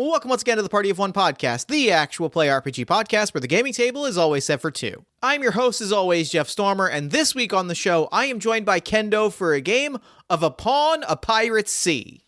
Welcome once again to the Party of One podcast, the actual play RPG podcast where the gaming table is always set for two. I'm your host, as always, Jeff Stormer, and this week on the show, I am joined by Kendo for a game of Upon a Pirate's Sea.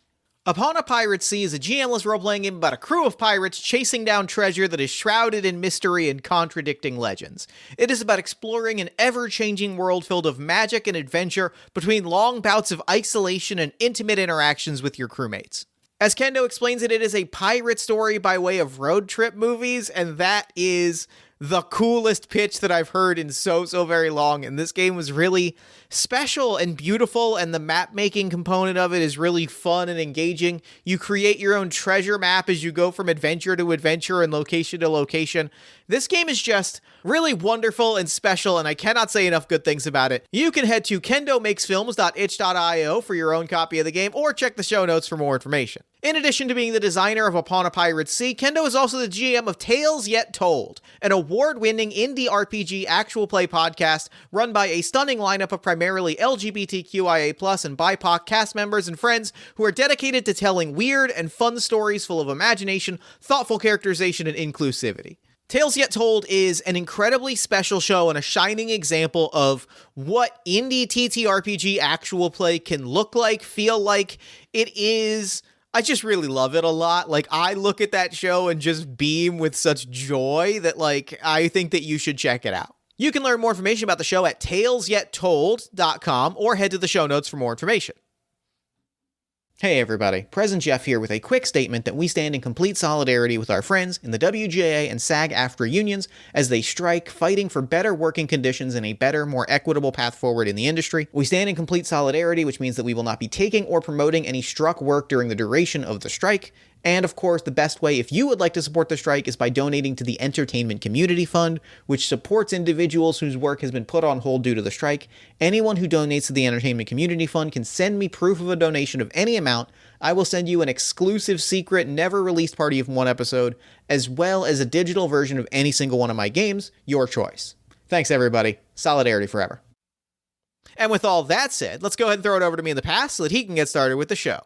Upon a Pirate's Sea is a GM-less role-playing game about a crew of pirates chasing down treasure that is shrouded in mystery and contradicting legends. It is about exploring an ever-changing world filled of magic and adventure between long bouts of isolation and intimate interactions with your crewmates. As Kendo explains it, it is a pirate story by way of road trip movies, and that is the coolest pitch that I've heard in so very long, and this game was really special and beautiful, and the map-making component of it is really fun and engaging. You create your own treasure map as you go from adventure to adventure and location to location. This game is just really wonderful and special, and I cannot say enough good things about it. You can head to kendomakesfilms.itch.io for your own copy of the game, or check the show notes for more information. In addition to being the designer of Upon a Pirate's Sea, Kendo is also the GM of Tales Yet Told, an award-winning indie RPG actual play podcast run by a stunning lineup of primarily LGBTQIA+ and BIPOC cast members and friends who are dedicated to telling weird and fun stories full of imagination, thoughtful characterization, and inclusivity. Tales Yet Told is an incredibly special show and a shining example of what indie TTRPG actual play can look like, feel like. I just really love it a lot. Like, I look at that show and just beam with such joy that, I think that you should check it out. You can learn more information about the show at talesyettold.com or head to the show notes for more information. Hey everybody, Present Jeff here with a quick statement that we stand in complete solidarity with our friends in the WGA and SAG-AFTRA unions as they strike, fighting for better working conditions and a better, more equitable path forward in the industry. We stand in complete solidarity, which means that we will not be taking or promoting any struck work during the duration of the strike. And of course, the best way, if you would like to support the strike, is by donating to the Entertainment Community Fund, which supports individuals whose work has been put on hold due to the strike. Anyone who donates to the Entertainment Community Fund can send me proof of a donation of any amount. I will send you an exclusive, secret, never-released Party of One episode, as well as a digital version of any single one of my games, your choice. Thanks, everybody. Solidarity forever. And with all that said, let's go ahead and throw it over to me in the past so that he can get started with the show.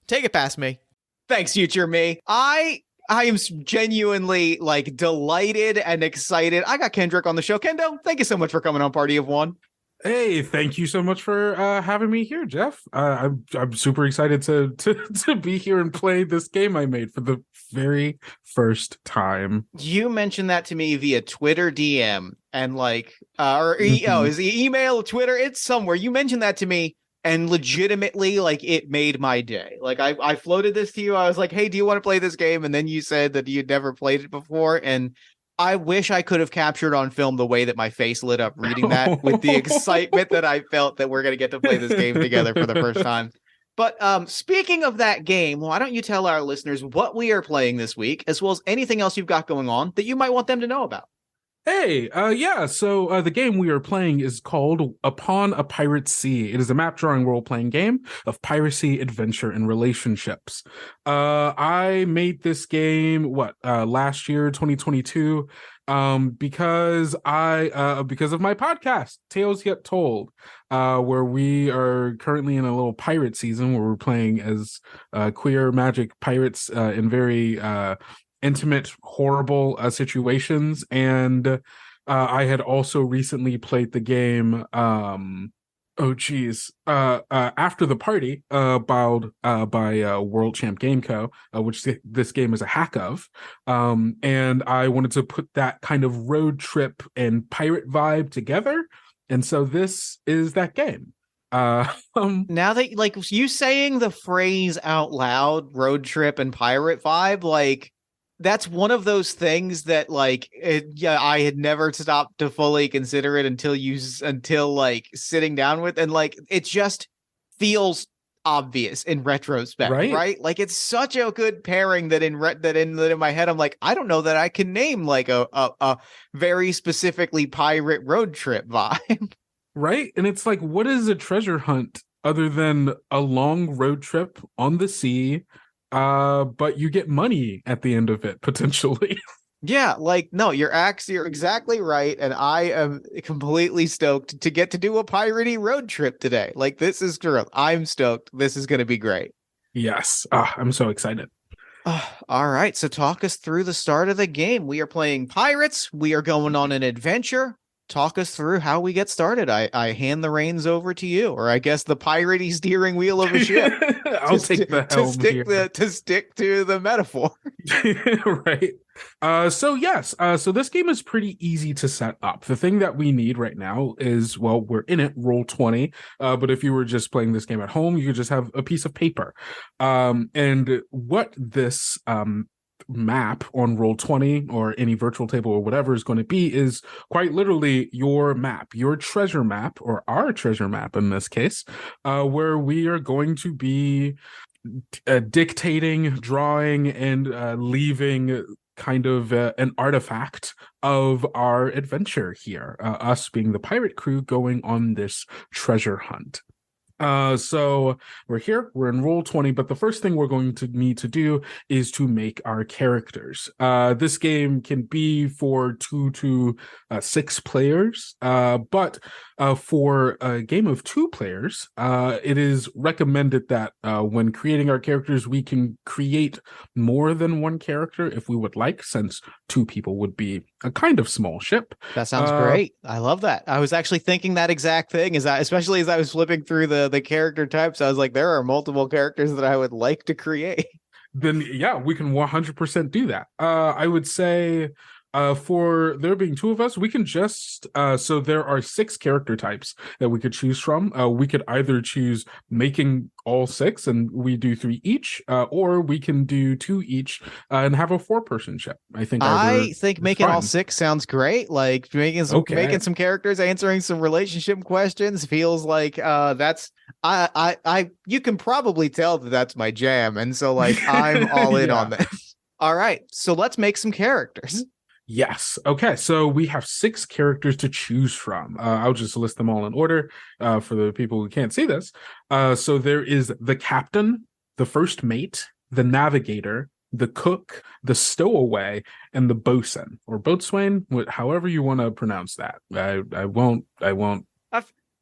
Take it past me. Thanks, future me. I am genuinely, delighted and excited. I got Kendrick on the show. Kendo, thank you so much for coming on Party of One. Hey, thank you so much for having me here, Jeff. I'm super excited to be here and play this game I made for the very first time. You mentioned that to me via Twitter DM and is it email, Twitter? It's somewhere. You mentioned that to me. And legitimately, it made my day. I floated this to you. I was like, hey, do you want to play this game? And then you said that you'd never played it before. And I wish I could have captured on film the way that my face lit up reading that with the excitement that I felt that we're going to get to play this game together for the first time. But speaking of that game, why don't you tell our listeners what we are playing this week, as well as anything else you've got going on that you might want them to know about? Hey, so the game we are playing is called Upon a Pirate's Sea. It is a map-drawing role-playing game of piracy, adventure, and relationships. I made this game, last year, 2022, because of my podcast, Tales Yet Told, where we are currently in a little pirate season where we're playing as queer magic pirates in very intimate, horrible situations. And I had also recently played the game After the Party by World Champ Game Co., which this game is a hack of. And I wanted to put that kind of road trip and pirate vibe together. And so this is that game. Now that you saying the phrase out loud, road trip and pirate vibe, that's one of those things that I had never stopped to fully consider it until sitting down with, and it just feels obvious in retrospect, right? It's such a good pairing that in my head I'm like, I don't know that I can name a very specifically pirate road trip vibe. Right? And it's what is a treasure hunt other than a long road trip on the sea? But you get money at the end of it, potentially. Yeah, no, you're exactly right, and I am completely stoked to get to do a piratey road trip today. This is true. I'm stoked. This is going to be great. Yes, I'm so excited. All right, so talk us through the start of the game. We are playing pirates. We are going on an adventure. Talk us through how we get started. I hand the reins over to you, or I guess the piratey steering wheel of a ship. I'll take the helm here. To stick to the metaphor. Right. So yes, so this game is pretty easy to set up. The thing that we need right now is, well, we're in it, roll 20. But if you were just playing this game at home, you could just have a piece of paper. And what this map on roll 20 or any virtual table or whatever is going to be is quite literally your map, your treasure map, or our treasure map in this case, where we are going to be dictating, drawing, and leaving kind of an artifact of our adventure here, us being the pirate crew going on this treasure hunt. So we're here, we're in roll 20, but the first thing we're going to need to do is to make our characters. This game can be for 2 to 6 players, but for a game of 2 players, it is recommended that when creating our characters, we can create more than one character if we would like, since 2 people would be a kind of small ship. That sounds great. I love that. I was actually thinking that exact thing, especially as I was flipping through the character types. I was like, there are multiple characters that I would like to create. Then yeah, we can 100% do that. I would say for there being 2 of us, we can just so there are 6 character types that we could choose from. We could either choose making all 6 and we do 3 each, or we can do 2 each and have a 4-person ship. I think making fine. all 6 sounds great. Like making some characters, answering some relationship questions feels like that's you can probably tell that that's my jam, and so like I'm all in on this. All right, so let's make some characters. Yes. Okay. So we have 6 characters to choose from. I'll just list them all in order for the people who can't see this. So there is the captain, the first mate, the navigator, the cook, the stowaway, and the boatswain or boatswain, however you want to pronounce that. I won't.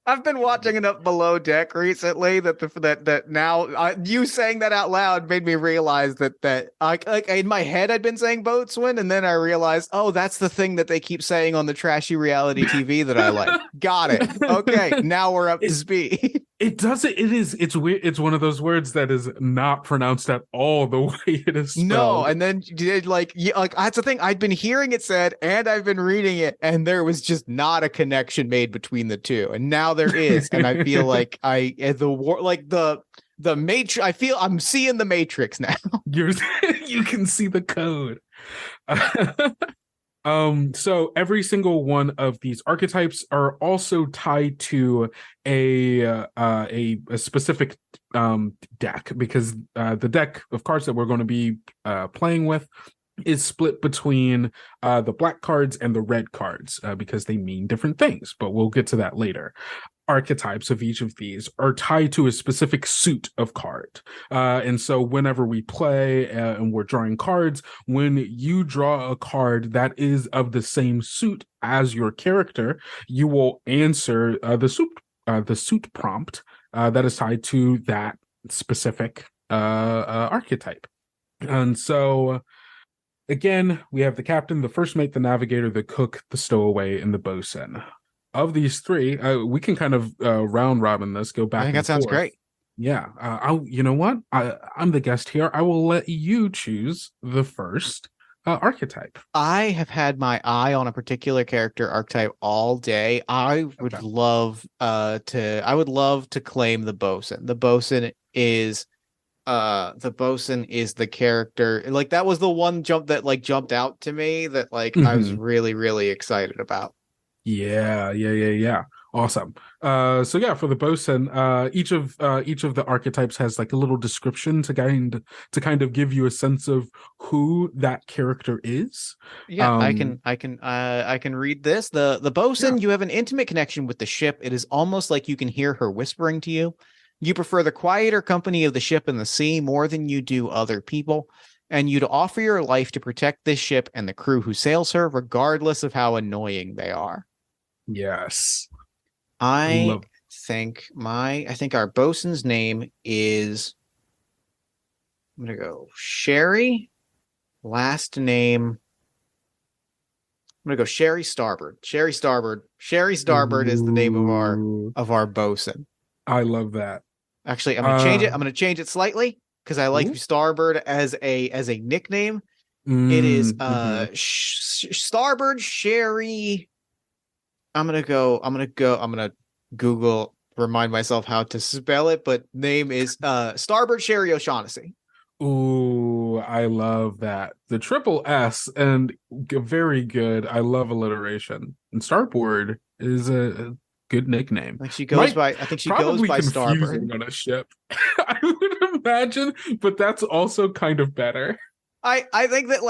I've been watching enough Below Deck recently that now you saying that out loud made me realize that like in my head I'd been saying boatswain, and then I realized, oh, that's the thing that they keep saying on the trashy reality TV that I like. Got it. Okay, now we're up to speed. It's weird. It's one of those words that is not pronounced at all the way it is spelled. No, and then you did like that's the thing. I'd been hearing it said, and I've been reading it, and there was just not a connection made between the two. And now there is, and I feel like the Matrix. I feel I'm seeing the Matrix now. You can see the code. So every single one of these archetypes are also tied to a specific deck, because the deck of cards that we're going to be playing with is split between the black cards and the red cards because they mean different things, but we'll get to that later. Archetypes of each of these are tied to a specific suit of card. And so whenever we play and we're drawing cards, when you draw a card that is of the same suit as your character, you will answer the suit prompt that is tied to that specific archetype. And so again, we have the captain, the first mate, the navigator, the cook, the stowaway, and the bosun. Of these 3, we can kind of round robin this, go back. I think that sounds great. Yeah. You know what? I'm the guest here. I will let you choose the first archetype. I have had my eye on a particular character archetype all day. I would love to claim the bosun. The bosun is the character, like that was the one that jumped out to me that I was really, really excited about. Yeah. Awesome. So yeah, for the bosun, each of the archetypes has like a little description to kind of give you a sense of who that character is. Yeah, I can read this. The bosun, you have an intimate connection with the ship. It is almost like you can hear her whispering to you. You prefer the quieter company of the ship and the sea more than you do other people, and you'd offer your life to protect this ship and the crew who sails her, regardless of how annoying they are. Yes. I think our bosun's name is I'm gonna go Sherry. Last name. I'm gonna go Sherry Starboard. Sherry Starboard. Sherry Starboard is the name Ooh, of our bosun. I love that. Actually, I'm gonna change it. Uh, I'm gonna change it slightly because I like ooh, Starboard as a nickname. It is mm-hmm. Starboard Sherry. I'm gonna Google remind myself how to spell it, but name is Starboard Sherry O'Shaughnessy. Ooh, I love that. The triple S and very good. I love alliteration. And Starboard is a good nickname. Might I think she goes probably by Starboard. confusing on a ship, I would imagine, but that's also kind of better. I think that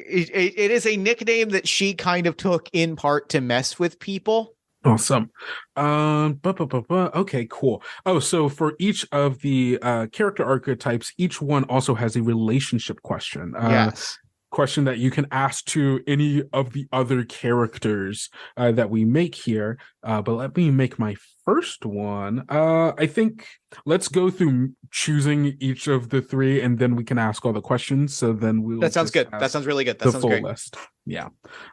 it is a nickname that she kind of took in part to mess with people. Awesome. Okay, cool. Oh, so for each of the character archetypes, each one also has a relationship question. Yes. Question that you can ask to any of the other characters that we make here. But let me make my first one. I think let's go through choosing each of the three, and then we can ask all the questions. So then we'll That sounds just good. That have sounds really good. That the sounds full great. list. Yeah.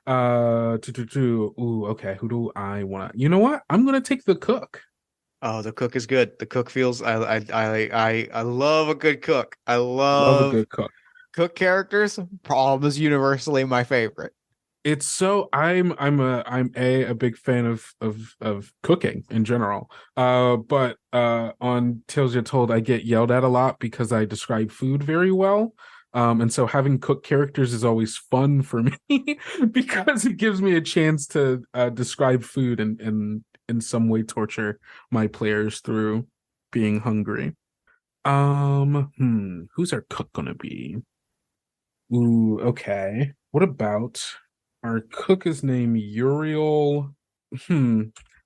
Ooh, okay. Who do I want to? You know what? I'm gonna take the cook. Oh, the cook is good. The cook feels I love a good cook. I Love a love good cook. cook characters. Almost universally my favorite. It's so I'm a big fan of cooking in general. But on Tales You're Told, I get yelled at a lot because I describe food very well. And so having cook characters is always fun for me because it gives me a chance to describe food and in some way my players through being hungry. Who's our cook gonna be? Ooh, okay. What about our cook is named Uriel? Hmm.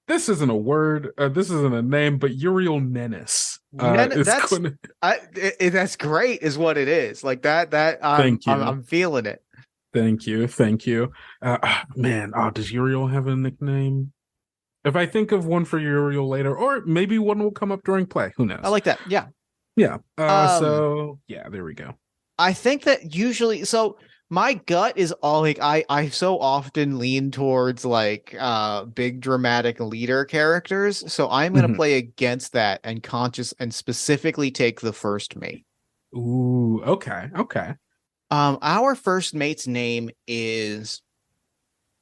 This isn't a word. This isn't a name, but Uriel Nennis. Is That's going to. that's great, is what it is. Like that. Thank you, I'm feeling it. thank you. Man, does Uriel have a nickname? If I think of one for Uriel later, or maybe one will come up during play. Who I knows? like that. Yeah. Yeah. Um, So yeah, there we go. I think that usually so my gut is all like I so often lean towards like big dramatic leader characters. So I'm gonna Mhm. play against that and conscious and specifically take the first mate. Ooh, okay, okay. Our first mate's name is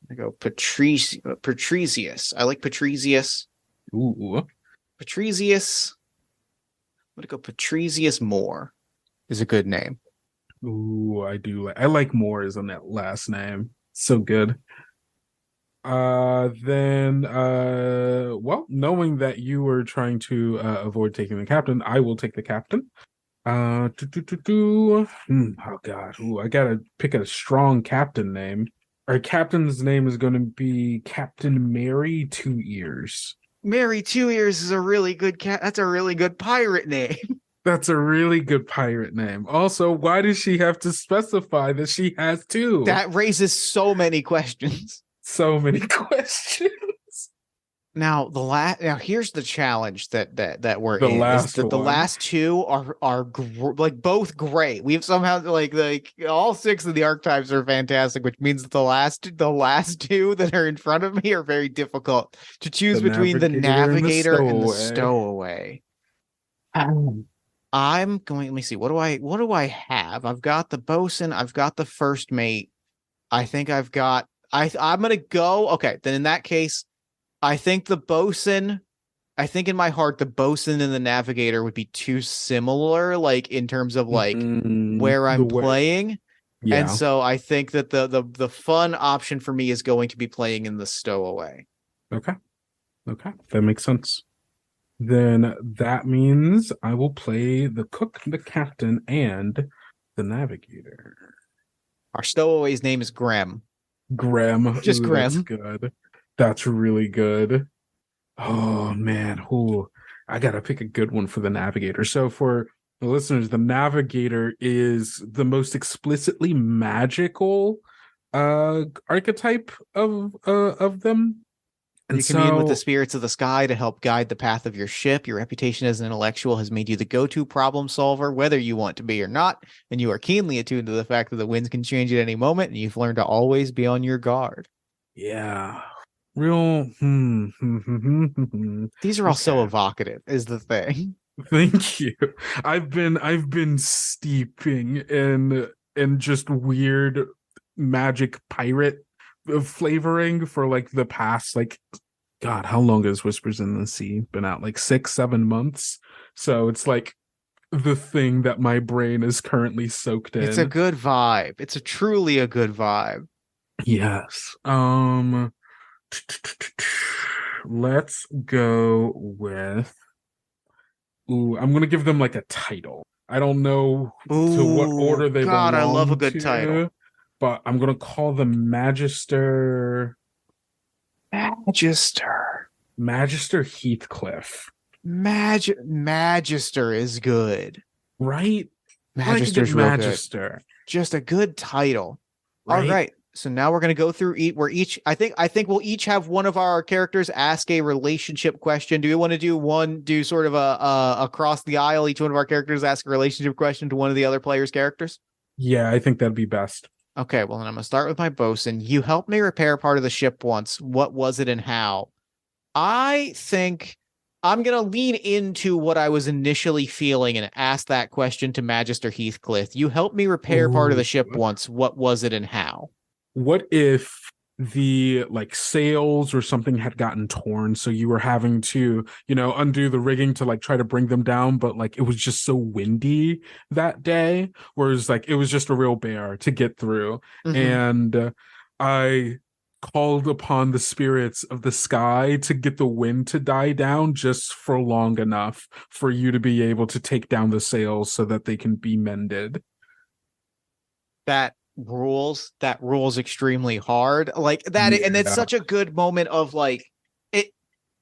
I go Patricius. I like Patricius. Ooh, Patricius. I'm gonna go Patricius Moore is a good name. ooh, I do. I like Moore's on that last name. So good. Well, knowing that you were trying to avoid taking the captain, I will take the captain. Oh God, ooh, I gotta pick a strong captain name. Our captain's name is going to be Captain Mary Two Ears. Mary Two Ears is a really good cat. That's a really good pirate name. That's a really good pirate name. Also, why does she have to specify that she has two? That raises so many questions. So many questions. Now here's the challenge that we're The in is last that the one. last two are like both great. We've somehow like all six of the archetypes are fantastic, which means that the last two that are in front of me are very difficult to choose The between the navigator and the navigator and the stowaway. stowaway. Um, I'm going, let me see. What do I have? I've got the bosun, I've got the first mate. I think I've got I'm gonna go. Okay, then in that case, I think the bosun, I think in my heart, the bosun and the navigator would be too similar, like in terms of like where the I'm way, playing. And yeah. so I think that the fun option for me is going to be playing in the stowaway. Okay, okay, that makes sense. Then that means I will play the cook, the captain, and the navigator. Our stowaway's name is Grem. Graham. Just Ooh, that's Grem. good. That's really good. Oh man, ooh, I gotta pick a good one for the navigator. So for the listeners, the navigator is the most explicitly magical archetype of them. And You commune with the so, spirits of the sky to help guide the path of your ship. Your reputation as an intellectual has made you the go-to problem solver, whether you want to be or not, and you are keenly attuned to the fact that the winds can change at any moment, and you've learned to always be on your guard. yeah, real. These are all so Okay. evocative, is the thing. Thank you. I've been steeping in just weird magic pirate flavoring for like the past like God, how long has Whispers in the Sea been out? Like 6, 7 months. So it's like the thing that my brain is currently soaked It's a in. good vibe. It's a truly a good vibe. Yes. Let's go with I'm gonna give them like a title. I don't know to what Ooh, order they God, I love a belong good title. to, but I'm gonna call them Magister. Magister Heathcliff. Magister is good. Right? I like a good Magister's real good. Magister. Just a good title. All Right? right. So now we're gonna go through I think we'll each have one of our characters ask a relationship question. Do we want to do sort of a across the aisle? Each one of our characters ask a relationship question to one of the other players' characters? Yeah, I think that'd be best. Okay, well then I'm gonna start with my bosun. You helped me repair part of the ship once. What was it and how? I think I'm going to lean into what I was initially feeling and ask that question to Magister Heathcliff. You helped me repair part of the Ooh. ship once. What was it and how? What if the like sails or something had gotten torn, so you were having to, undo the rigging to like try to bring them down, but like it was just so windy that day, whereas like it was just a real bear to get through. Mm-hmm. And I called upon the spirits of the sky to get the wind to die down just for long enough for you to be able to take down the sails so that they can be mended. That rules extremely hard like that, and it's Yeah. such a good moment of like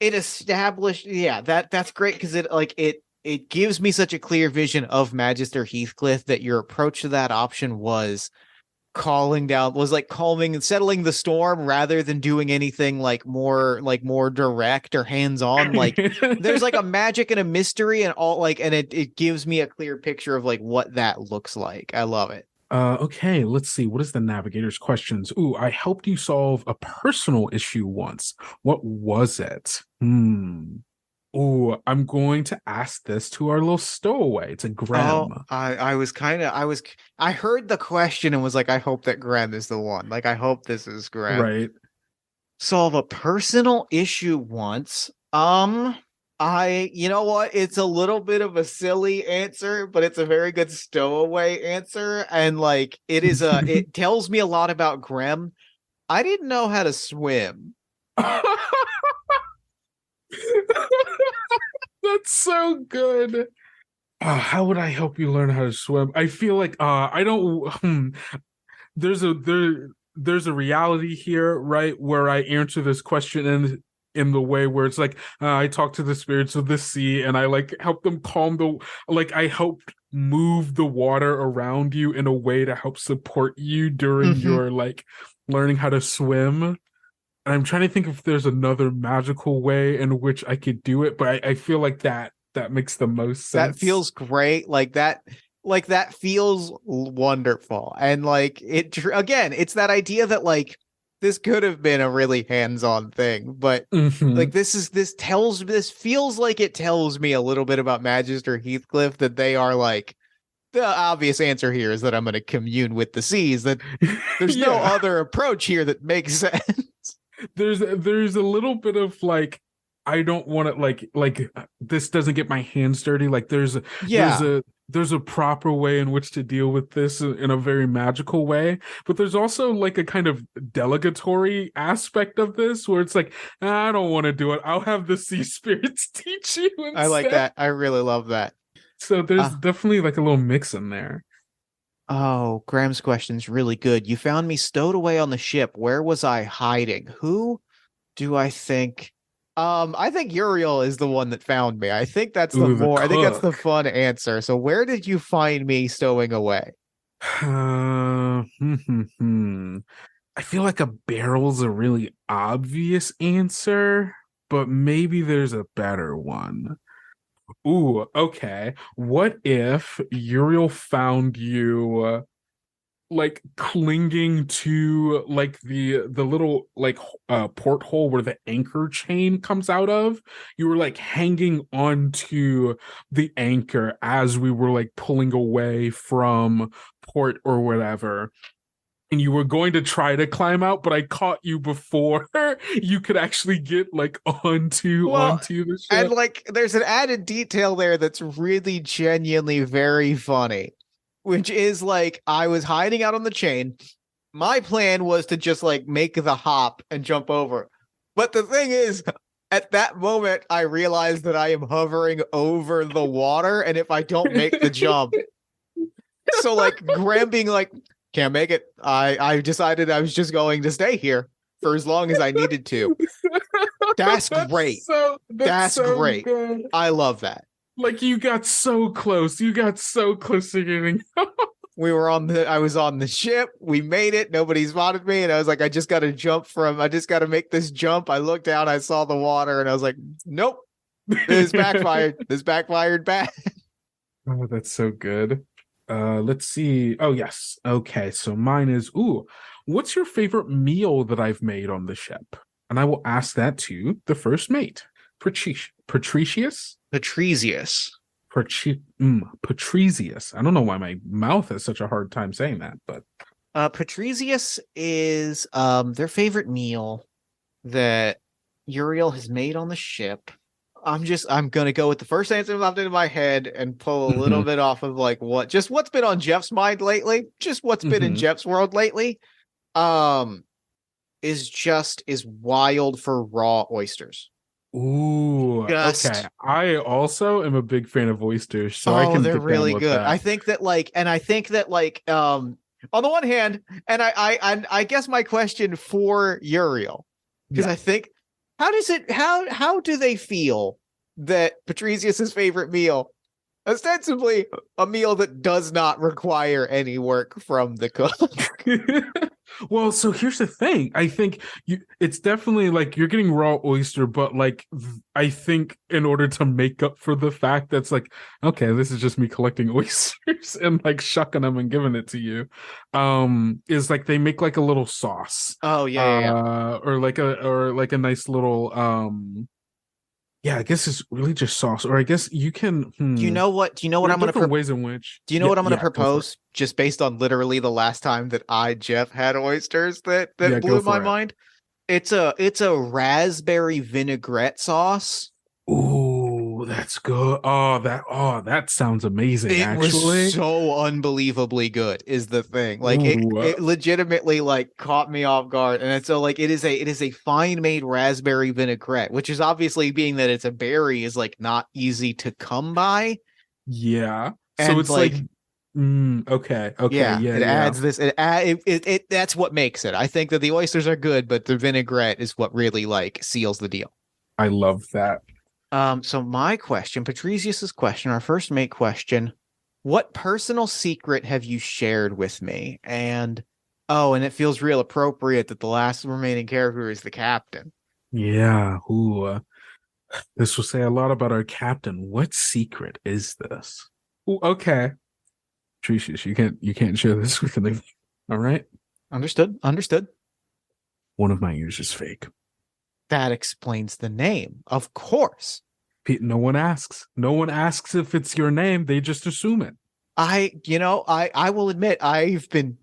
it established, yeah, that's great because it gives me such a clear vision of Magister Heathcliff that your approach to that option was calming and settling the storm rather than doing anything like more direct or hands-on. Like there's like a magic and a mystery and all, like, and it gives me a clear picture of like what that looks like. I love it. Okay, let's see. What is the navigator's questions? Ooh, I helped you solve a personal issue once. What was it? Ooh, I'm going to ask this to our little stowaway, to Oh, Grem. I heard the question and was like, I hope that Graham is the one. Like, I hope this is Graham. Right. Solve a personal issue once. You know what? It's a little bit of a silly answer, but it's a very good stowaway answer. And like, it tells me a lot about Graham. I didn't know how to swim. That's so good. How would I help you learn how to swim? I feel like I don't there's a reality here, right, where I answer this question in the way where it's like I talk to the spirits of the sea and I like help them I help move the water around you in a way to help support you during Mhm. your like learning how to swim. And I'm trying to think if there's another magical way in which I could do it, but I feel like that makes the most That sense. feels great. Like that feels wonderful. And like again, it's that idea that like this could have been a really hands-on thing, but Hmm. like this feels like it tells me a little bit about Magister Heathcliff, that they are like, the obvious answer here is that I'm going to commune with the seas, that there's no Yeah. other approach here that makes sense. There's a little bit of like I don't want to like this doesn't get my hands dirty. Like there's Yeah. a there's a proper way in which to deal with this in a very magical way, but there's also like a kind of delegatory aspect of this where it's like I don't want to do it. I'll have the sea spirits teach you I like instead. that. I really love that. So there's Uh, definitely like a little mix in there. Oh, Graham's question's really good. You found me stowed away on the ship. Where was I hiding? Who do I think? I think Uriel is the one that found me. Ooh, the I think that's the cook. fun answer. So where did you find me stowing away? Hmm. I feel like a barrel's a really obvious answer, but maybe there's a better one. Ooh, okay. What if Uriel found you like clinging to like the little like porthole where the anchor chain comes out of? You were like hanging onto the anchor as we were like pulling away from port or whatever, and you were going to try to climb out, but I caught you before you could actually get like Well, onto the and ship. like there's an added detail there that's really genuinely very funny, which is like I was hiding out on the chain. My plan was to just like make the hop and jump over. But the thing is, at that moment, I realized that I am hovering over the water, and if I don't make the jump, so like Graham being like, can't make it. I decided I was just going to stay here for as long as I needed to. That's great. That's That's so great. good. I love that. Like you got so close. You got so close to getting. I was on the ship. We made it. Nobody spotted me. And I was like, I just got to make this jump. I looked down, I saw the water, and I was like, nope, this backfired. This backfired bad. Oh, that's so good. Let's see. Oh, yes. Okay, so mine is, what's your favorite meal that I've made on the ship? And I will ask that to the first mate, Patricius? Patricius. Patricius. I don't know why my mouth has such a hard time saying that, but Patricius is their favorite meal that Uriel has made on the ship. I'm gonna go with the first answer that popped into my head and pull a little bit off of like what's been on Jeff's mind lately, just what's been in Jeff's world lately. Is wild for raw oysters. Ooh, okay. I also am a big fan of oysters, so I can they're get down really with good. that. I think that on the one hand, and I guess my question for Uriel, because Yeah. I think how do they feel that Patricius's favorite meal, ostensibly a meal that does not require any work from the cook? Well, so here's the thing. I think it's definitely like you're getting raw oyster, but like I think in order to make up for the fact that's like, okay, this is just me collecting oysters and like shucking them and giving it to you, is like they make like a little sauce. Oh yeah. Or like a nice little yeah, I guess it's really just sauce. Or I guess you can Do you know what there are I'm gonna different ways in which Do you know what I'm going to go for it. propose? Just based on literally the last time that Jeff, had oysters that Yeah, go blew my for it. mind. It's a raspberry vinaigrette sauce. Ooh, that's good. That sounds amazing, It was actually. so unbelievably good, is the thing. Like Ooh, it legitimately like caught me off guard. And so like it is a fine made raspberry vinaigrette, which is obviously, being that it's a berry, is like not easy to come by. yeah. So And it's like, like, okay, yeah, yeah, it yeah. adds this. That's what makes it. I think that the oysters are good, but the vinaigrette is what really like seals the deal. I love that. So my question, Patricius's question, our first mate question: what personal secret have you shared with me? And it feels real appropriate that the last remaining character is the captain. Yeah. Ooh, this will say a lot about our captain. What secret is this? Ooh, okay. Tricius, you can't share this with anyone. All right. Understood. Understood. One of my ears is fake. That explains the name, of course. No one asks. No one asks if it's your name. They just assume it. I will admit I've been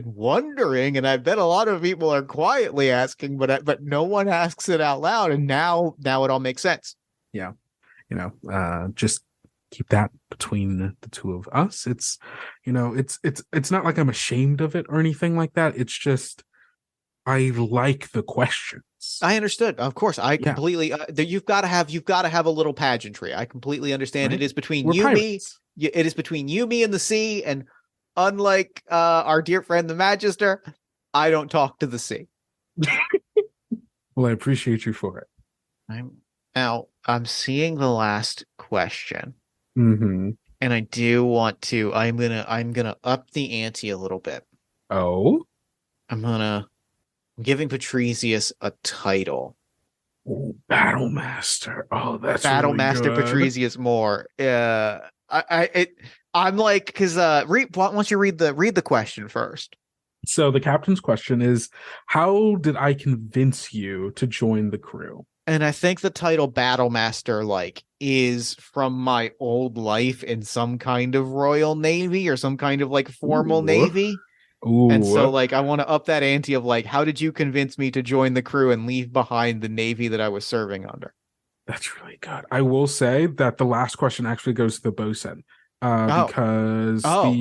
wondering, and I bet a lot of people are quietly asking, but no one asks it out loud, and now it all makes sense. Yeah. Just keep that between the two of us. It's it's not like I'm ashamed of it or anything like that. It's just I like the questions. I understood. Of course, I Yeah. completely. You've got to have a little pageantry. I completely understand. Right? It is between We're you, pirates. me. It is between you, me, and the sea. And unlike our dear friend the Magister, I don't talk to the sea. Well, I appreciate you for it. I'm seeing the last question, Mm-hmm. and I do want to. I'm gonna up the ante a little bit. Oh, I'm gonna Giving Patricius a title. Ooh, Battle Master. Oh, that's Battle really Master good. Patricius Moore. I'm like, because why don't you read the question first? So the captain's question is, how did I convince you to join the crew? And I think the title Battle Master like is from my old life in some kind of Royal Navy or some kind of like formal Ooh. Navy. And so Ooh, like I want to up that ante of like, how did you convince me to join the crew and leave behind the Navy that I was serving under? that's really good. I will say that the last question actually goes to the bosun, Oh, because oh,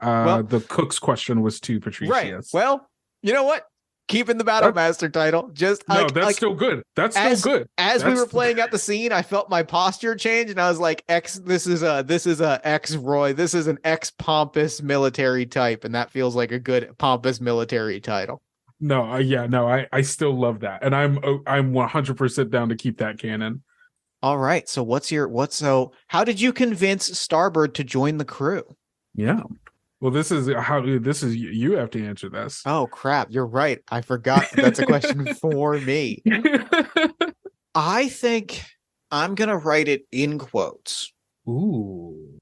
well, the cook's question was to right. Patricius. Well, you know what? Keeping the Battle That Master title, just no, that's like still good. That's still as good. as we were That's playing out the scene, I felt my posture change, and I was like, "X, this is a ex Roy, this is an ex pompous military type, and that feels like a good pompous military title." no, yeah, no, I still love that, and I'm 100% down to keep that canon. All right, so so how did you convince Starbird to join the crew? Yeah. Well, this is you have to answer this. Oh crap, you're right. I forgot that that's a question for me. I think I'm gonna write it in quotes. Ooh.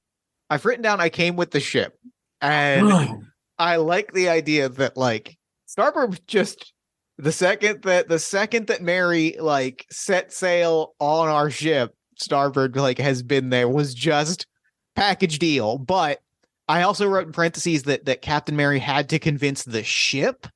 I've written down I came with the ship, and I like the idea that like Starboard just the second that Mary like set sail on our ship, Starboard like has been there was just package deal. But I also wrote in parentheses that Captain Mary had to convince the ship.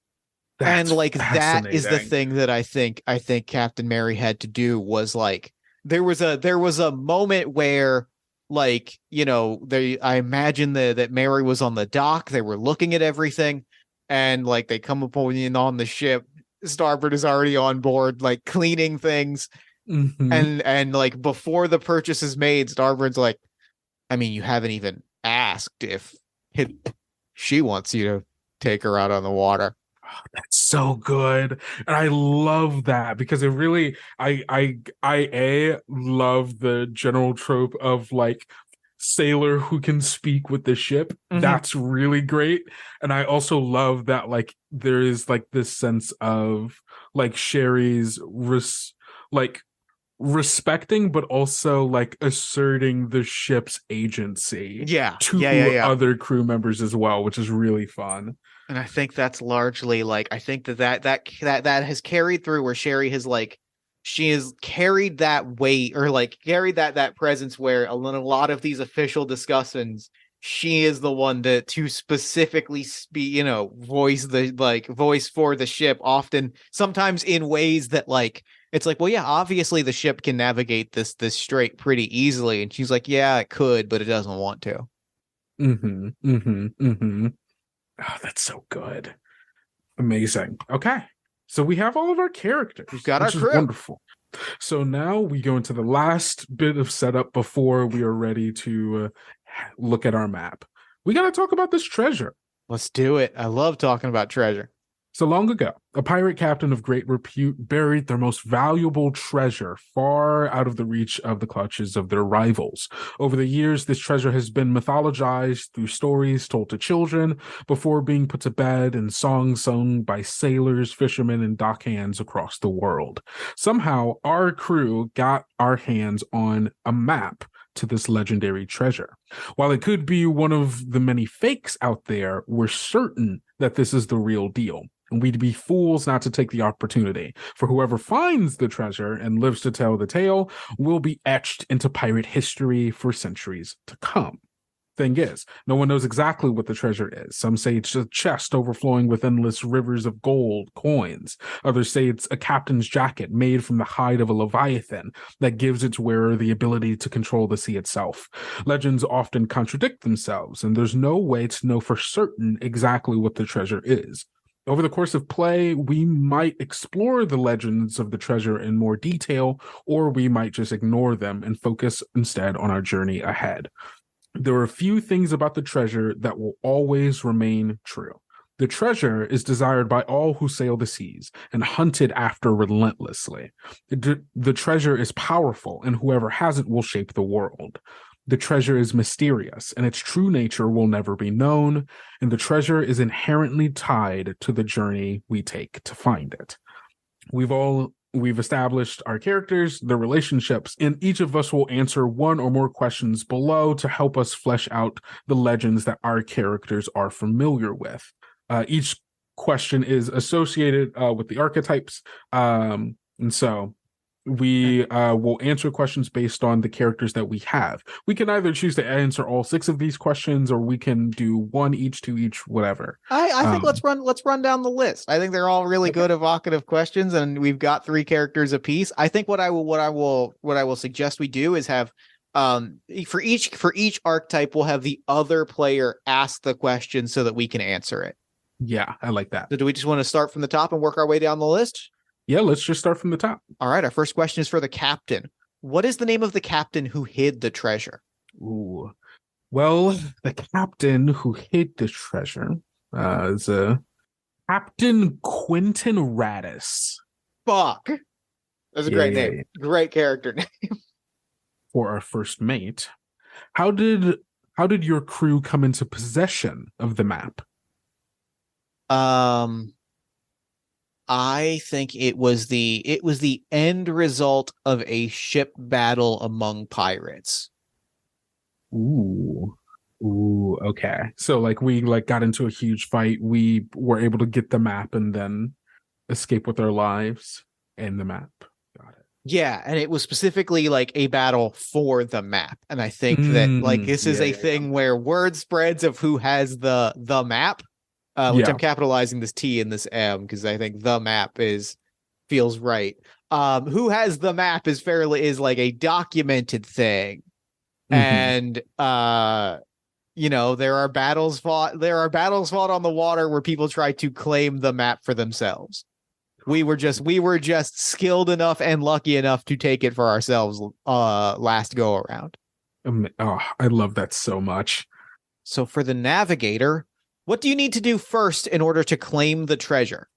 And That's like that is the fascinating. thing that I think Captain Mary had to do was like there was a moment where like they I imagine that Mary was on the dock, they were looking at everything, and like they come up on the ship, Starboard is already on board like cleaning things, Hmm. and like before the purchase is made, Starboard's like, I mean, you haven't even asked if it, she wants you to take her out on the water. That's so good. And I love that because it really I love the general trope of like sailor who can speak with the ship. Mm-hmm. That's really great. And I also love that like there is like this sense of like Sherry's like respecting but also like asserting the ship's agency Yeah, yeah, yeah, to yeah. other crew members as well, which is really fun. And I think that's largely like I think that has carried through where Sherry has like she has carried that weight or like carried that presence where a lot of these official discussions she is the one to specifically speak, voice the like voice for the ship, often sometimes in ways that like it's like, well, yeah, obviously the ship can navigate this strait pretty easily, and she's like, yeah, it could, but it doesn't want to. Mm-hmm. Mm-hmm. Mm-hmm. Oh, that's so good. Amazing. Okay. So we have all of our We've characters, got our which is crew. wonderful. So now we go into the last bit of setup before we are ready to look at our map. We got to talk about this treasure. Let's do it. I love talking about treasure. So long ago, a pirate captain of great repute buried their most valuable treasure far out of the reach of the clutches of their rivals. Over the years, this treasure has been mythologized through stories told to children before being put to bed and songs sung by sailors, fishermen, and dockhands across the world. Somehow, our crew got our hands on a map to this legendary treasure. While it could be one of the many fakes out there, we're certain that this is the real deal. And we'd be fools not to take the opportunity. For whoever finds the treasure and lives to tell the tale will be etched into pirate history for centuries to come. Thing is, no one knows exactly what the treasure is. Some say it's a chest overflowing with endless rivers of gold coins. Others say it's a captain's jacket made from the hide of a leviathan that gives its wearer the ability to control the sea itself. Legends often contradict themselves, and there's no way to know for certain exactly what the treasure is. Over the course of play, we might explore the legends of the treasure in more detail, or we might just ignore them and focus instead on our journey ahead. There are a few things about the treasure that will always remain true. The treasure is desired by all who sail the seas and hunted after relentlessly. The treasure is powerful, and whoever has it will shape the world. The treasure is mysterious, and its true nature will never be known, and the treasure is inherently tied to the journey we take to find it. We've established our characters, their relationships, and each of us will answer one or more questions below to help us flesh out the legends that our characters are familiar with. Each question is associated with the archetypes, and so we will answer questions based on the characters that we have. We can either choose to answer all 6 of these questions, or we can do 1 each, 2 each, whatever. I think let's run down the list. I think they're all really good evocative questions, and we've got 3 characters apiece. I think what I will suggest we do is have for each archetype, we'll have the other player ask the question so that we can answer it. Yeah, I like that. So do we just want to start from the top and work our way down the list? Yeah, let's just start from the top. All right, our first question is for the captain. What is the name of the captain who hid the treasure? Ooh. Well, the captain who hid the treasure is Captain Quentin Radis. Fuck. That's a great name. Great character name. For our first mate, how did your crew come into possession of the map? I think it was the end result of a ship battle among pirates. Ooh, okay. So we got into a huge fight. We were able to get the map and then escape with our lives and the map. Got it. Yeah, and it was specifically a battle for the map. And I think that this is a thing where word spreads of who has the map. Which I'm capitalizing this T and this M because I think the map feels right. Who has the map is like a documented thing. And there are battles fought on the water where people try to claim the map for themselves. We were just skilled enough and lucky enough to take it for ourselves last go around. Oh, I love that so much. So for the navigator, what do you need to do first in order to claim the treasure?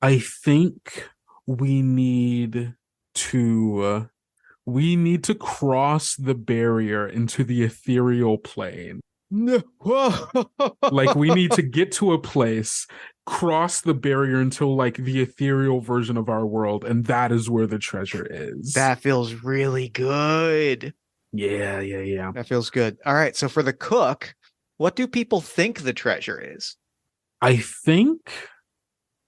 I think we need to cross the barrier into the ethereal plane. We need to get to a place, cross the barrier until the ethereal version of our world, and that is where the treasure is. That feels really good. Yeah. That feels good. All right, so for the cook, what do people think the treasure is? I think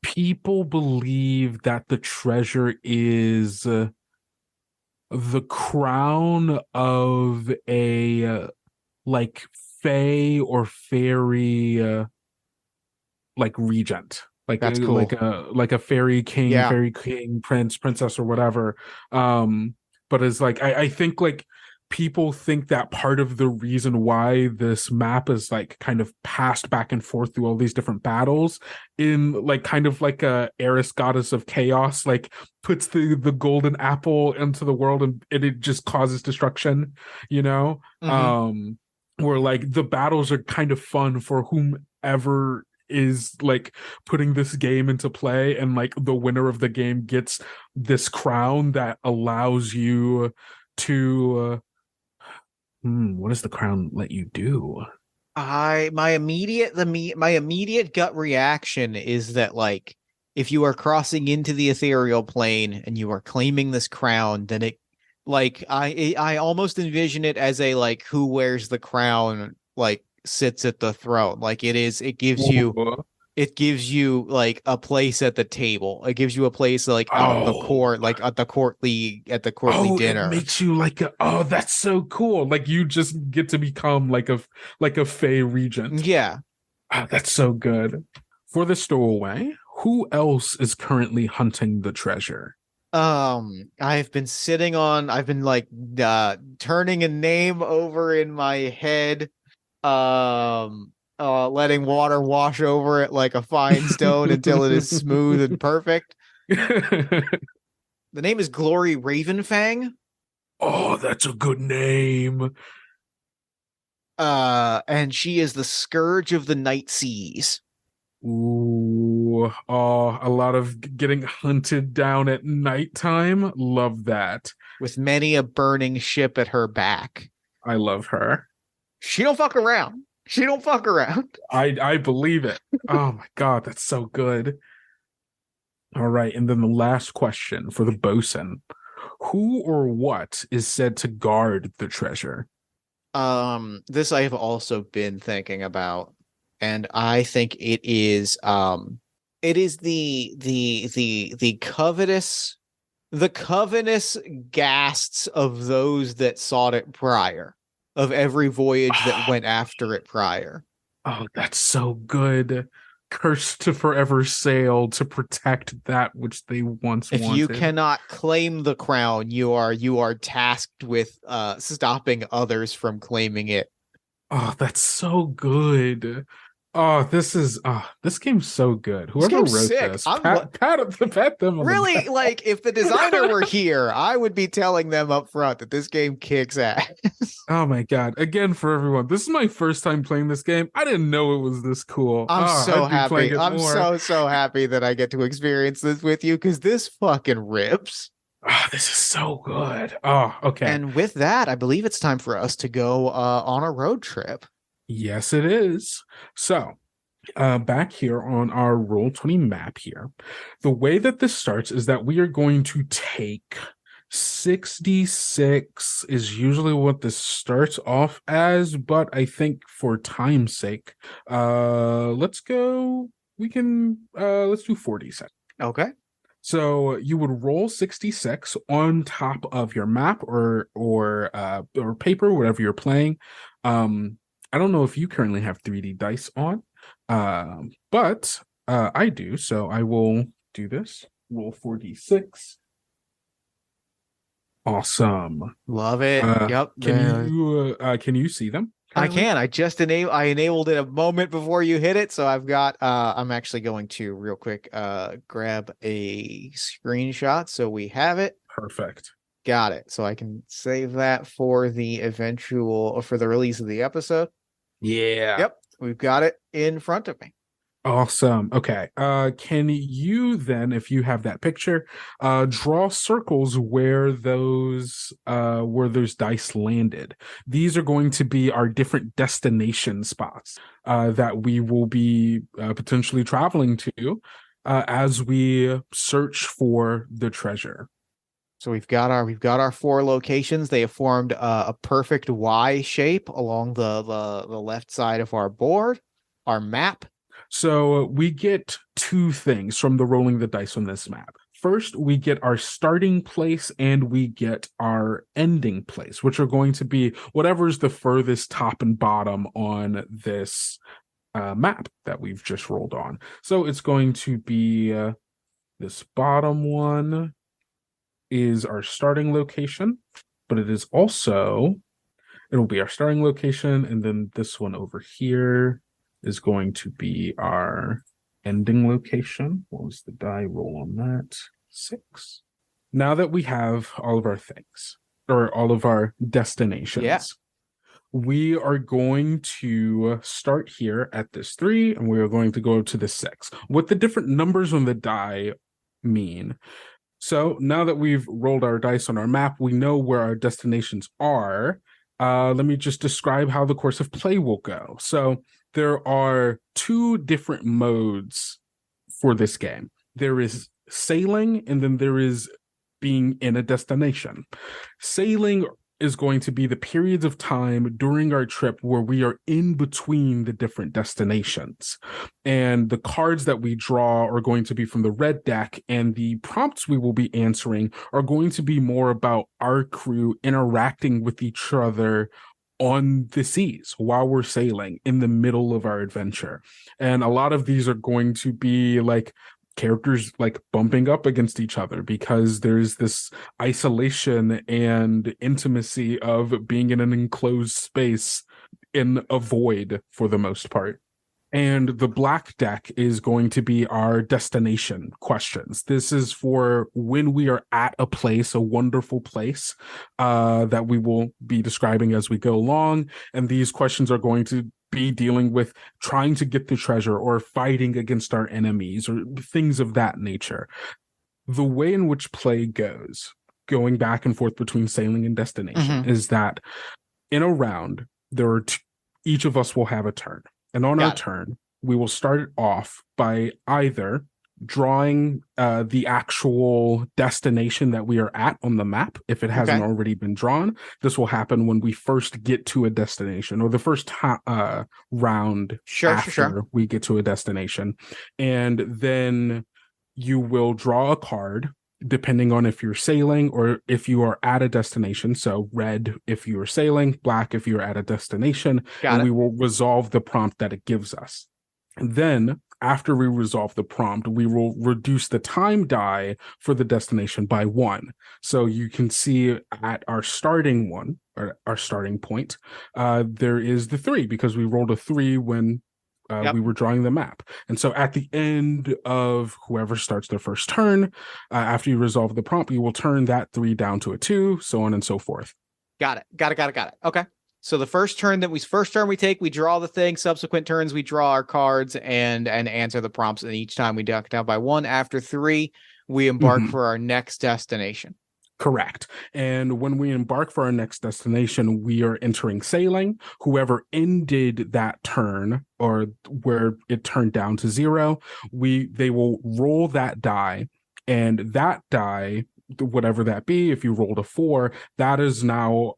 people believe that the treasure is the crown of a fae or fairy regent. That's cool. Like a fairy king, fairy king, prince, princess, or whatever. But it's I think people think that part of the reason why this map is kind of passed back and forth through all these different battles in kind of a Eris, goddess of chaos, puts the golden apple into the world and it just causes destruction, where the battles are kind of fun for whomever is putting this game into play, and the winner of the game gets this crown that allows you to what does the crown let you do? My immediate gut reaction is that if you are crossing into the ethereal plane and you are claiming this crown, then it I almost envision it as a who wears the crown sits at the throne. It gives you a place at the table. It gives you a place out in the court, at the courtly dinner. It makes you that's so cool. You just get to become a fae regent. Yeah. Oh, that's so good. For the stowaway, who else is currently hunting the treasure? I've been turning a name over in my head. Letting water wash over it like a fine stone until it is smooth and perfect. The name is Glory Ravenfang. Oh, that's a good name. And she is the scourge of the night seas. Ooh, oh, a lot of getting hunted down at nighttime. Love that. with many a burning ship at her back. I love her. She don't fuck around. She don't fuck around. I believe it. Oh my God, that's so good. All right, and then the last question for the bosun. Who or what is said to guard the treasure? This I have also been thinking about, and I think it is the covetous ghasts of those that sought it prior, of every voyage that went after it prior. Oh, that's so good. Cursed to forever sail to protect that which they once If wanted. you cannot claim the crown, you are tasked with stopping others from claiming it. Oh, that's so good. Oh, this game's so good. This Whoever game's wrote sick. this, I'm pat them on the really back. like, if the designer were here, I would be telling them up front that this game kicks ass. Oh my God. Again, for everyone, this is my first time playing this game. I didn't know it was this cool. I'm so I'd be playing happy. it I'm more. so happy that I get to experience this with you, because this fucking rips. Oh, this is so good. Oh, okay. And with that, I believe it's time for us to go on a road trip. Yes, it is. So, back here on our Roll20 map here, the way that this starts is that we are going to take 66 is usually what this starts off as, but I think for time's sake, let's go. We can let's do 46. Okay. So you would roll 66 on top of your map or paper, whatever you're playing. I don't know if you currently have 3D dice on, but I do. So I will do this. Roll 4d6. Awesome. Love it. Yep. Can you see them currently? I can. I enabled it a moment before you hit it, so I've got I'm actually going to real quick grab a screenshot so we have it. Perfect. Got it. So I can save that for the release of the episode. Yeah. Yep. We've got it in front of me. Awesome. Okay. Can you then, if you have that picture, draw circles where those dice landed? These are going to be our different destination spots that we will be potentially traveling to as we search for the treasure. So we've got our 4 locations. They have formed a perfect Y shape along the left side of our board, our map. So we get 2 things from the rolling the dice on this map. First, we get our starting place and we get our ending place, which are going to be whatever's the furthest top and bottom on this map that we've just rolled on. So it's going to be this bottom one is our starting location, but it is also, it'll be our starting location, and then this one over here is going to be our ending location. What was the die roll on that? 6. Now that we have all of our things, or all of our destinations, we are going to start here at this 3, and we are going to go to the 6. What the different numbers on the die mean. So now that we've rolled our dice on our map, we know where our destinations are. Let me just describe how the course of play will go. So there are 2 different modes for this game. There is sailing, and then there is being in a destination. Sailing is going to be the periods of time during our trip where we are in between the different destinations. And the cards that we draw are going to be from the red deck, and the prompts we will be answering are going to be more about our crew interacting with each other on the seas while we're sailing in the middle of our adventure. And a lot of these are going to be like characters like bumping up against each other because there's this isolation and intimacy of being in an enclosed space in a void for the most part. And the black deck is going to be our destination questions. This is for when we are at a place, a wonderful place that we will be describing as we go along. And these questions are going to be dealing with trying to get the treasure or fighting against our enemies or things of that nature. The way in which play goes, going back and forth between sailing and destination, is that in a round, each of us will have a turn. And on our turn, we will start it off by either drawing the actual destination that we are at on the map, if it hasn't already been drawn. This will happen when we first get to a destination, or the first round after we get to a destination. And then you will draw a card depending on if you're sailing or if you are at a destination. So red if you are sailing, black if you're at a destination, and we will resolve the prompt that it gives us. And then after we resolve the prompt, we will reduce the time die for the destination by 1. So you can see at our starting one, or our starting point, there is the 3, because we rolled a 3 when we were drawing the map. And so at the end of whoever starts their first turn, after you resolve the prompt, you will turn that 3 down to a 2, so on and so forth. Got it. Okay. So the first turn we take, we draw the thing. Subsequent turns, we draw our cards and answer the prompts. And each time we duck down by 1. After 3, we embark for our next destination. Correct. And when we embark for our next destination, we are entering sailing. Whoever ended that turn, or where it turned down to 0, they will roll that die, and that die, whatever that be, if you rolled a 4, that is now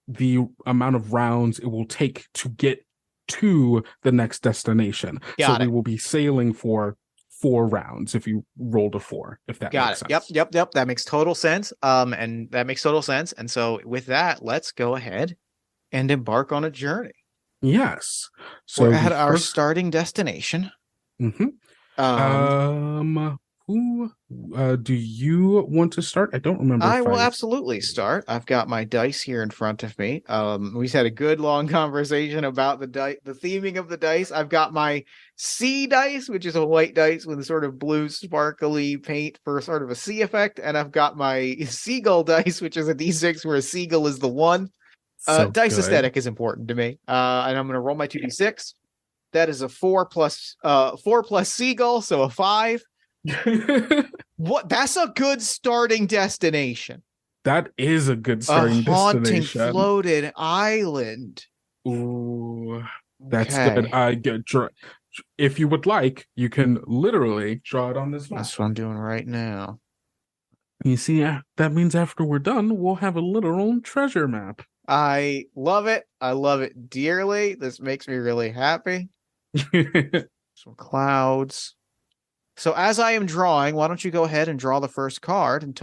the amount of rounds it will take to get to the next destination. We will be sailing for 4 rounds if you rolled a 4, if that makes sense. Yep. That makes total sense. And that makes total sense. And so with that, let's go ahead and embark on a journey. Yes. So we're at our starting destination. Who do you want to start? I don't remember. I will absolutely start. I've got my dice here in front of me. We've had a good long conversation about the theming of the dice. I've got my sea dice, which is a white dice with a sort of blue sparkly paint for sort of a sea effect, and I've got my seagull dice, which is a D6 where a seagull is the 1. Dice aesthetic is important to me. And I'm going to roll my 2d6. That is a 4 plus seagull, so a 5. What? That's a good starting destination. That is a good starting destination. Haunting floated island. Ooh, that's good. If you would like, you can literally draw it on this map. That's what I'm doing right now. You see, that means after we're done, we'll have a literal treasure map. I love it. I love it dearly. This makes me really happy. Some clouds. So as I am drawing, why don't you go ahead and draw the first card and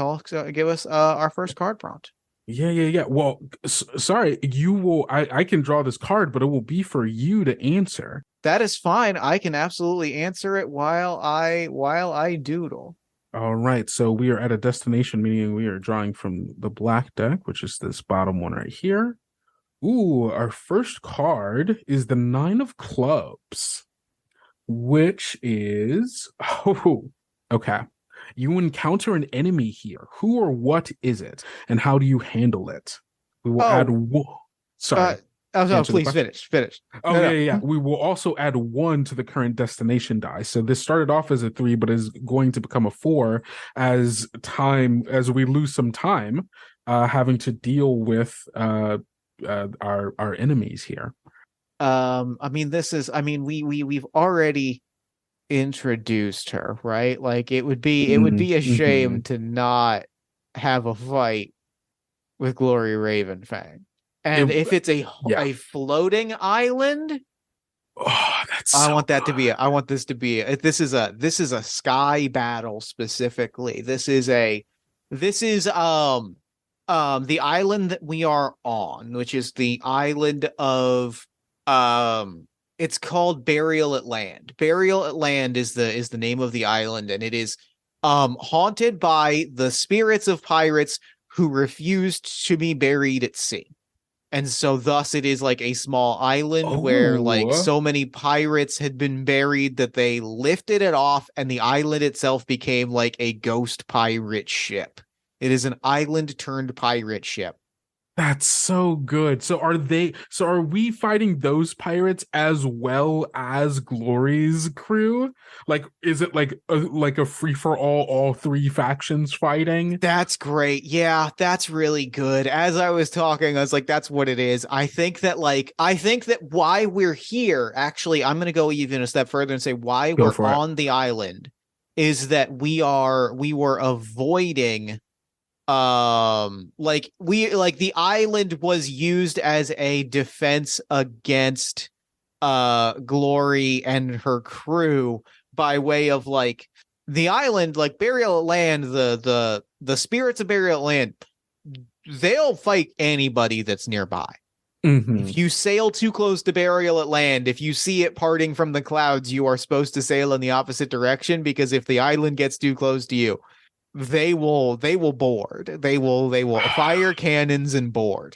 give us our first card prompt? Yeah. Well, sorry, you will. I can draw this card, but it will be for you to answer. That is fine. I can absolutely answer it while I doodle. All right. So we are at a destination, meaning we are drawing from the black deck, which is this bottom one right here. Ooh, our first card is the 9 of clubs. Which is, okay. You encounter an enemy here. Who or what is it? And how do you handle it? We will add sorry. Please finish. Yeah. We will also add 1 to the current destination die. So this started off as a 3, but is going to become a 4 as we lose some time having to deal with our enemies here. We've already introduced her, right? Like it would be a shame to not have a fight with Glory Ravenfang. And if it's a floating island, I want this to be this is a sky battle specifically. This is the island that we are on, which is the island of it's called Burial at Land. Burial at Land is the name of the island, and it is haunted by the spirits of pirates who refused to be buried at sea. And so thus it is like a small island where like so many pirates had been buried that they lifted it off, and the island itself became like a ghost pirate ship. It is an island turned pirate ship. That's so good. So are we fighting those pirates as well as Glory's crew? Like, is it like a free for all three factions fighting? That's great. Yeah, that's really good. As I was talking, I was like, that's what it is. I think that why we're here, actually, I'm gonna go even a step further and say why Go we're for it. on the island is that we were avoiding like the island was used as a defense against Glory and her crew by way of like the island, like Burial at Land, the spirits of Burial at Land, they'll fight anybody that's nearby. Hmm. If you sail too close to Burial at Land, if you see it parting from the clouds, you are supposed to sail in the opposite direction, because if the island gets too close to you, they will board. They will fire cannons and board.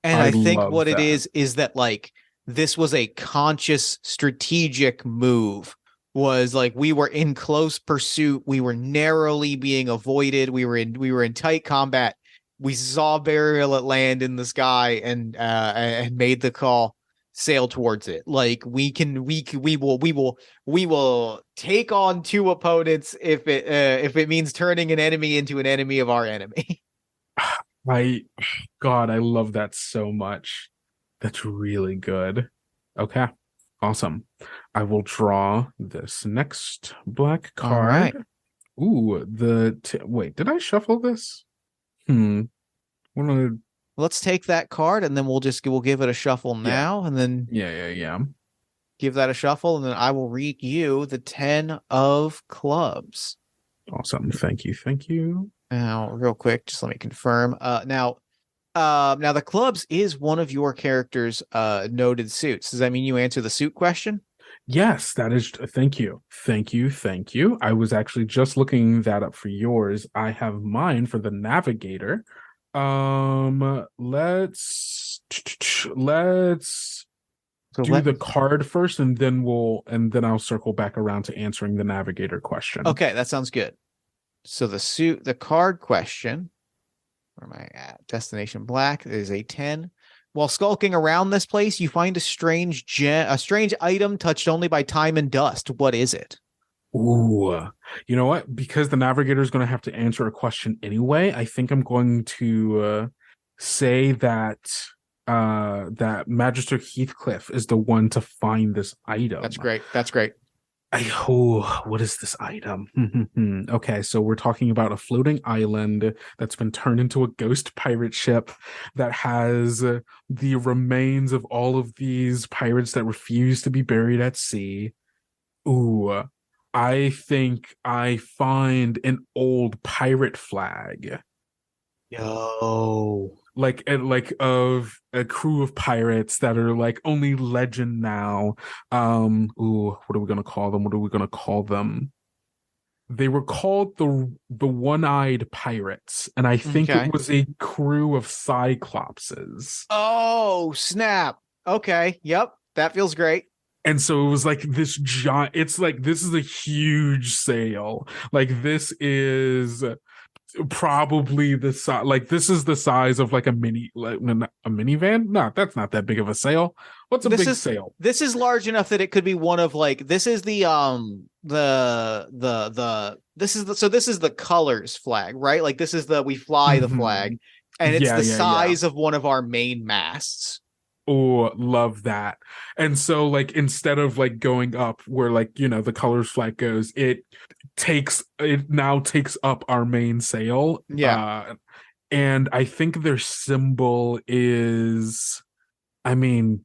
And I I think love what it that. is that like this was a conscious strategic move. Was like we were in close pursuit, we were narrowly being avoided, we were in tight combat. We saw Burial at Land in the sky and made the call, sail towards it. Like we will take on two opponents if it means turning an enemy into an enemy of our enemy. I God, I love that so much. That's really good. Okay. Awesome. I will draw this next black All right. card. Ooh, wait, did I shuffle this? Hmm. What am I- Let's take that card and then we'll give it a shuffle Yeah. now and then Yeah. give that a shuffle, and then I will read you the 10 of clubs. Awesome. Thank you. Thank you. Now, real quick, just let me confirm. Now the clubs is one of your character's noted suits. Does that mean you answer the suit question? Yes, that is. Thank you. Thank you. Thank you. I was actually just looking that up for yours. I have mine for the navigator. Let's So do let the me. card first, and then I'll circle back around to answering the navigator question. Okay, that sounds good. So the card question, where am I at? Destination Black is a 10. While skulking around this place, you find a strange item touched only by time and dust. What is it? Ooh, you know what? Because the navigator is going to have to answer a question anyway, I think I'm going to say that that Magister Heathcliff is the one to find this item. That's great. That's great. What is this item? Okay, so we're talking about a floating island that's been turned into a ghost pirate ship that has the remains of all of these pirates that refuse to be buried at sea. Ooh, I think I find an old pirate flag, Yo. like of a crew of pirates that are like only legend now. Ooh, what are we gonna call them? What are we gonna call them? They were called the One-Eyed Pirates, and I think it Okay. was a crew of Cyclopses. Oh, snap. Okay. Yep. That feels great. And so it was like this giant, it's like this is a huge sail. Like this is probably the size, like this is the size of like a mini, like a minivan. No, that's not that big of a sail. What's a This big is sail? this is large enough that it could be one of like this is the this is the colors flag, right? Like this is the we fly the Hmm. flag, and it's the Yeah. size of one of our main masts. Oh, love that. And so like instead of like going up where like, the colors flag goes, it now takes up our main sail. Yeah. And I think their symbol is, I mean,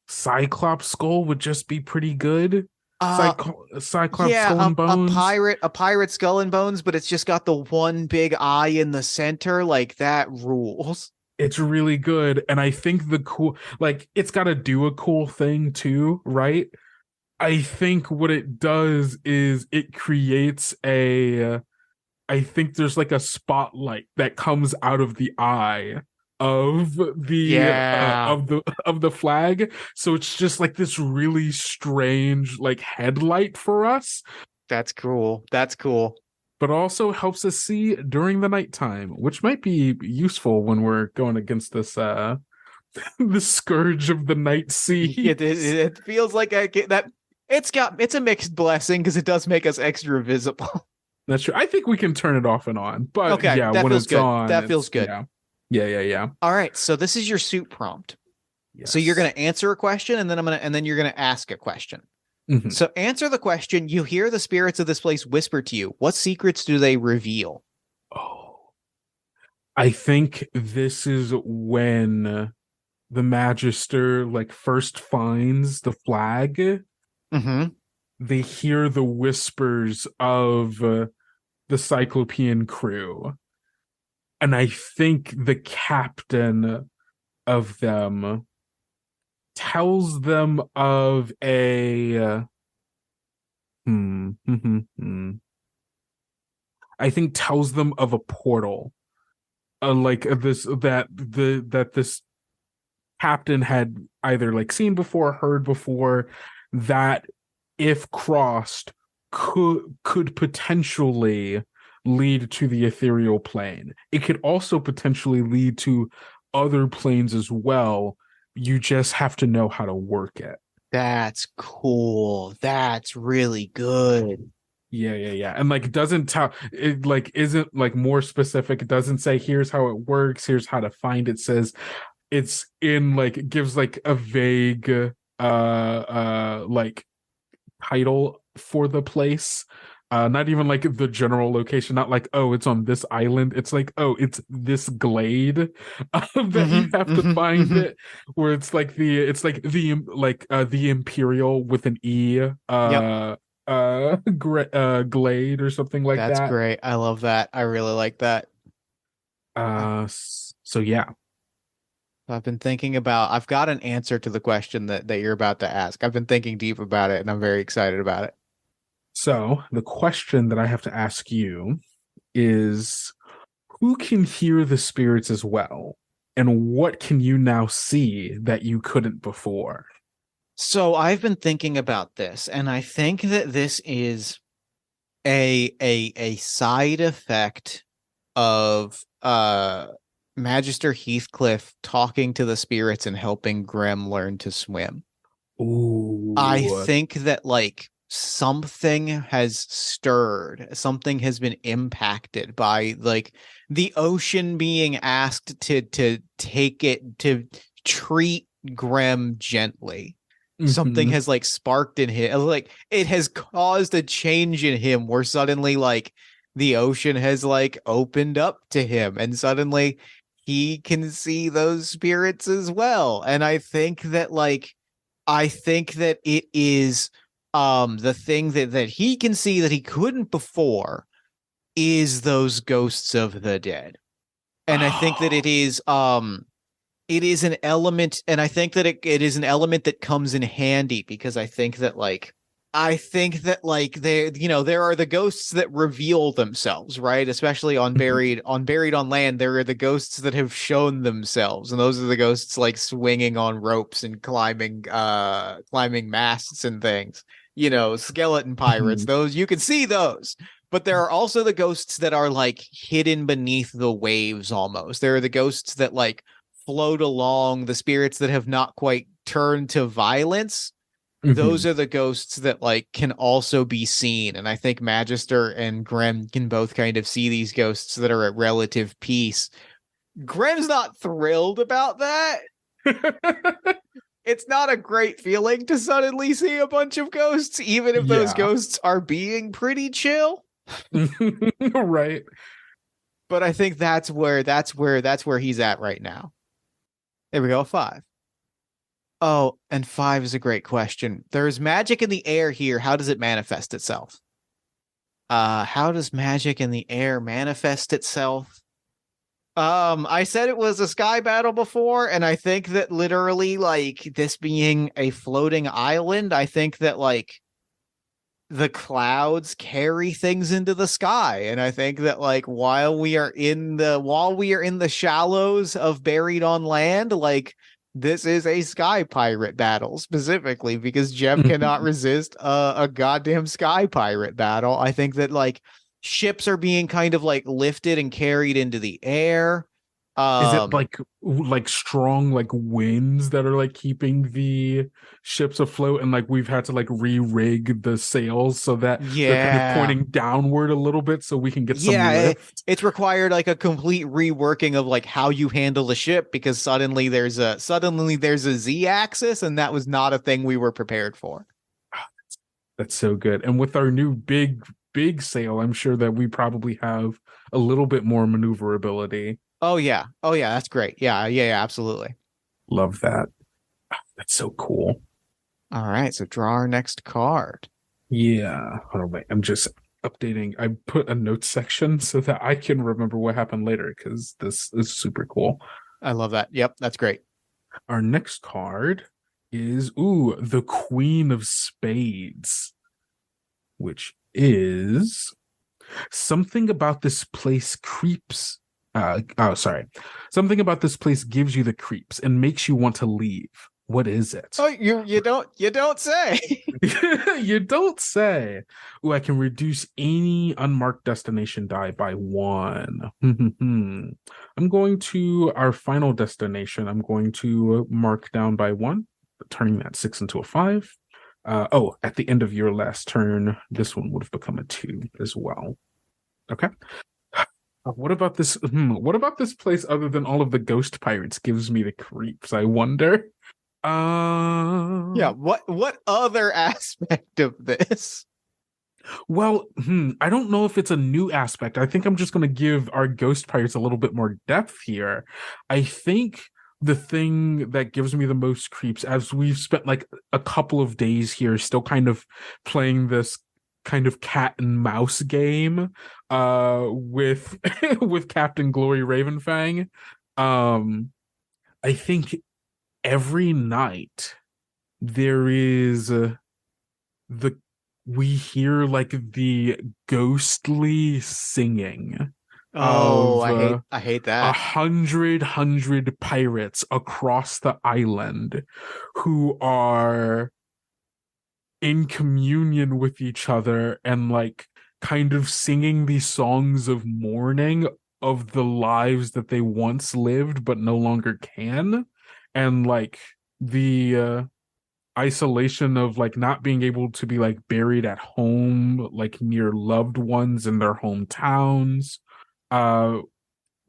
Cyclops skull would just be pretty good. Uh Cyclops yeah, skull and bones. a pirate skull and bones, but it's just got the one big eye in the center. Like that rules. It's really good. And I think the cool, like, it's got to do a cool thing too, right? I think what it does is it creates I think there's like a spotlight that comes out of the eye of Yeah. the flag. So it's just like this really strange like headlight for us. That's cool. That's cool. but also helps us see during the nighttime, which might be useful when we're going against this the scourge of the night sea. It feels like that it's a mixed blessing because it does make us extra visible. That's true. I think we can turn it off and on, but Okay, yeah, that when feels it's good. on, That feels good. Yeah. All right, so this is your suit prompt. Yes. So you're going to answer a question, and then you're going to ask a question. Mm-hmm. So answer the question. You hear the spirits of this place whisper to you. What secrets do they reveal? Oh, I think this is when the Magister like first finds the flag. Mm-hmm. They hear the whispers of the Cyclopean crew, and I think the captain of them tells them of a I think tells them of a portal, like this captain had either like seen before, heard before, that if crossed could potentially lead to the ethereal plane. It could also potentially lead to other planes as well. You just have to know how to work it. That's cool. That's really good. Yeah. And like doesn't tell it, like isn't like more specific. It doesn't say here's how it works, here's how to find it. It says it's in like gives like a vague like title for the place. Not even like the general location, not like, oh, it's on this island. It's like, oh, it's this glade that you have to find it, where it's like the Imperial with an E Yep. glade or something like That's that. great. I love that. I really like that. So yeah. I've got an answer to the question that you're about to ask. I've been thinking deep about it and I'm very excited about it. So the question that I have to ask you is, who can hear the spirits as well? And what can you now see that you couldn't before? So I've been thinking about this, and I think that this is a side effect of Magister Heathcliff talking to the spirits and helping Grem learn to swim. Ooh. I think that like something has stirred, something has been impacted by like the ocean being asked to treat Grem gently. Something has like sparked in him, like it has caused a change in him where suddenly like the ocean has like opened up to him and suddenly he can see those spirits as well. And I think that it is the thing that he can see that he couldn't before is those ghosts of the dead. And I think that it is an element, and I think that it is an element that comes in handy because I think that there are the ghosts that reveal themselves, right? Especially on Buried on Land, there are the ghosts that have shown themselves, and those are the ghosts like swinging on ropes and climbing masts and things. Skeleton pirates, those you can see those. But there are also the ghosts that are like hidden beneath the waves almost. There are the ghosts that like float along, the spirits that have not quite turned to violence. Those are the ghosts that like can also be seen. And I think Magister and Grem can both kind of see these ghosts that are at relative peace. Grem's not thrilled about that. It's not a great feeling to suddenly see a bunch of ghosts, even if those ghosts are being pretty chill. Right. But I think that's where he's at right now. There we go, 5. Oh, and 5 is a great question. There's magic in the air here. How does it manifest itself? How does magic in the air manifest itself? I said it was a sky battle before, and I think that literally, like, this being a floating island, I think that, like, the clouds carry things into the sky. And I think that, like, while we are in the shallows of Buried on Land, like, this is a sky pirate battle specifically because Jeff cannot resist a goddamn sky pirate battle. I think that, like, ships are being kind of like lifted and carried into the air. Is it Um, like strong like winds that are like keeping the ships afloat, and like we've had to like re-rig the sails so that they're kind of yeah. pointing downward a little bit so we can get some Yeah, lift? it's required like a complete reworking of like how you handle the ship because suddenly there's a Z axis and that was not a thing we were prepared for. That's so good. And with our new big sail, I'm sure that we probably have a little bit more maneuverability. Oh yeah. Oh yeah, that's great. Yeah, yeah, yeah, absolutely. Love that. That's so cool. All right, so draw our next card. Yeah. Hold on, wait. I'm just updating. I put a notes section so that I can remember what happened later because this is super cool. I love that. Yep, that's great. Our next card is the Queen of Spades, which is something about this place creeps. Sorry. Something about this place gives you the creeps and makes you want to leave. What is it? Oh, you don't say. You don't say. I can reduce any unmarked destination die by 1. I'm going to our final destination. I'm going to mark down by 1, turning that 6 into a 5. At the end of your last turn, this one would have become a 2 as well. Okay. What about this? What about this place other than all of the ghost pirates gives me the creeps? I wonder. Yeah, what other aspect of this? Well, I don't know if it's a new aspect. I think I'm just going to give our ghost pirates a little bit more depth here. I think the thing that gives me the most creeps, as we've spent like a couple of days here still kind of playing this kind of cat and mouse game with with Captain Glory Ravenfang. I think every night there is the we hear like the ghostly singing Oh, of I hate a that. hundred pirates across the island who are in communion with each other and like kind of singing these songs of mourning of the lives that they once lived but no longer can, and like the isolation of like not being able to be like buried at home like near loved ones in their hometowns, uh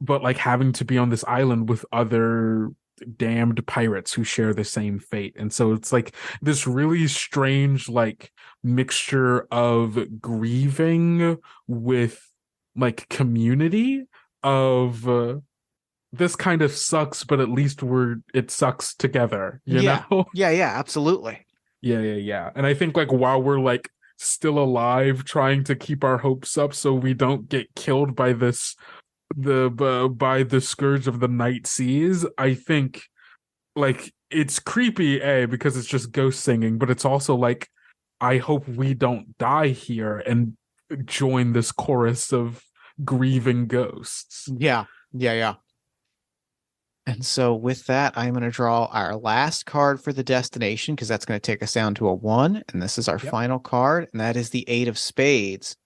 but like having to be on this island with other damned pirates who share the same fate. And so it's like this really strange like mixture of grieving with like community of this kind of sucks, but at least it sucks together, you Yeah. know? Yeah, yeah, absolutely. Yeah. And I think like while we're like still alive, trying to keep our hopes up so we don't get killed by by the scourge of the night seas, I think like it's creepy, because it's just ghost singing, but it's also like I hope we don't die here and join this chorus of grieving ghosts. Yeah. Yeah, yeah. And so with that, I'm going to draw our last card for the destination because that's going to take us down to a 1. And this is our Yep. final card, and that is the 8 of spades,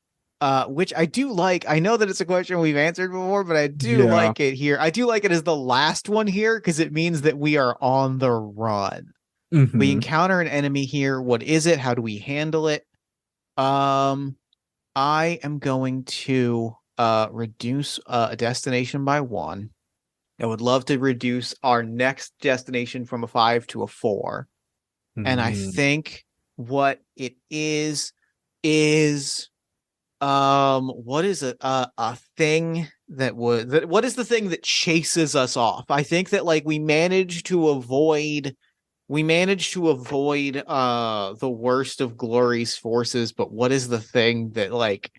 which I do like. I know that it's a question we've answered before, but I do Yeah. like it here. I do like it as the last one here because it means that we are on the run. We encounter an enemy here. What is it? How do we handle it? I am going to reduce a destination by 1. I would love to reduce our next destination from a 5 to a 4. And I think what it is what is a thing what is the thing that chases us off? I think that like we managed to avoid the worst of Glory's forces, but what is the thing that like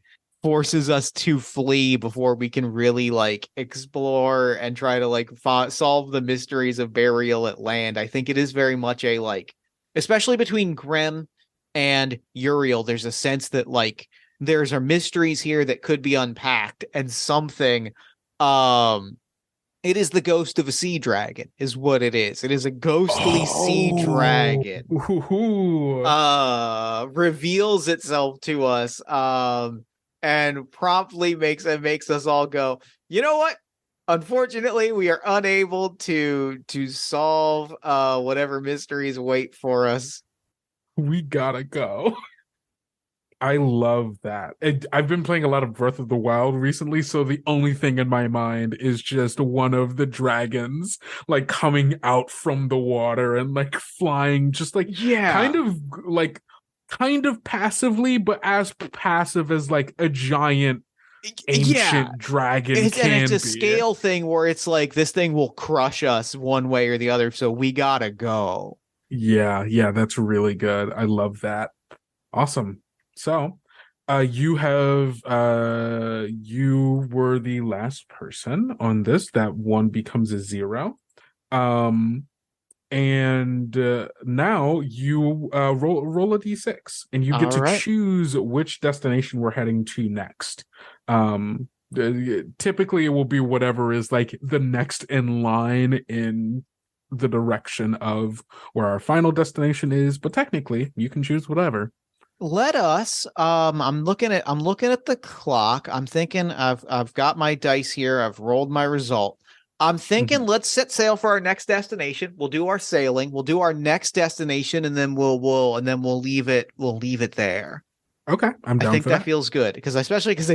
forces us to flee before we can really like explore and try to like solve the mysteries of burial at land? I think it is very much a like, especially between Grimm and Uriel, there's a sense that like there's are mysteries here that could be unpacked, and something it is the ghost of a sea dragon is what it is. It is a ghostly sea dragon Ooh. reveals itself to us and promptly makes us all go, you know what? Unfortunately, we are unable to solve whatever mysteries wait for us. We gotta go. I love that. I've been playing a lot of Breath of the Wild recently, so the only thing in my mind is just one of the dragons like coming out from the water and like flying, just like Yeah. kind of passively, but as passive as like a giant Yeah. ancient dragon And it's can a be. scale thing where it's like this thing will crush us one way or the other, so we gotta go. Yeah, that's really good. I love that. Awesome. So, you were the last person on this. That one becomes a 0. Um, and now you roll a d6, and you get All to right. choose which destination we're heading to next. Typically, it will be whatever is like the next in line in the direction of where our final destination is, but technically, you can choose whatever. Let us I'm looking at the clock. I'm thinking I've got my dice here. I've rolled my result. I'm thinking let's set sail for our next destination. We'll do our sailing. We'll do our next destination, and then we'll leave it there. Okay, I'm I down think for that that. feels good because I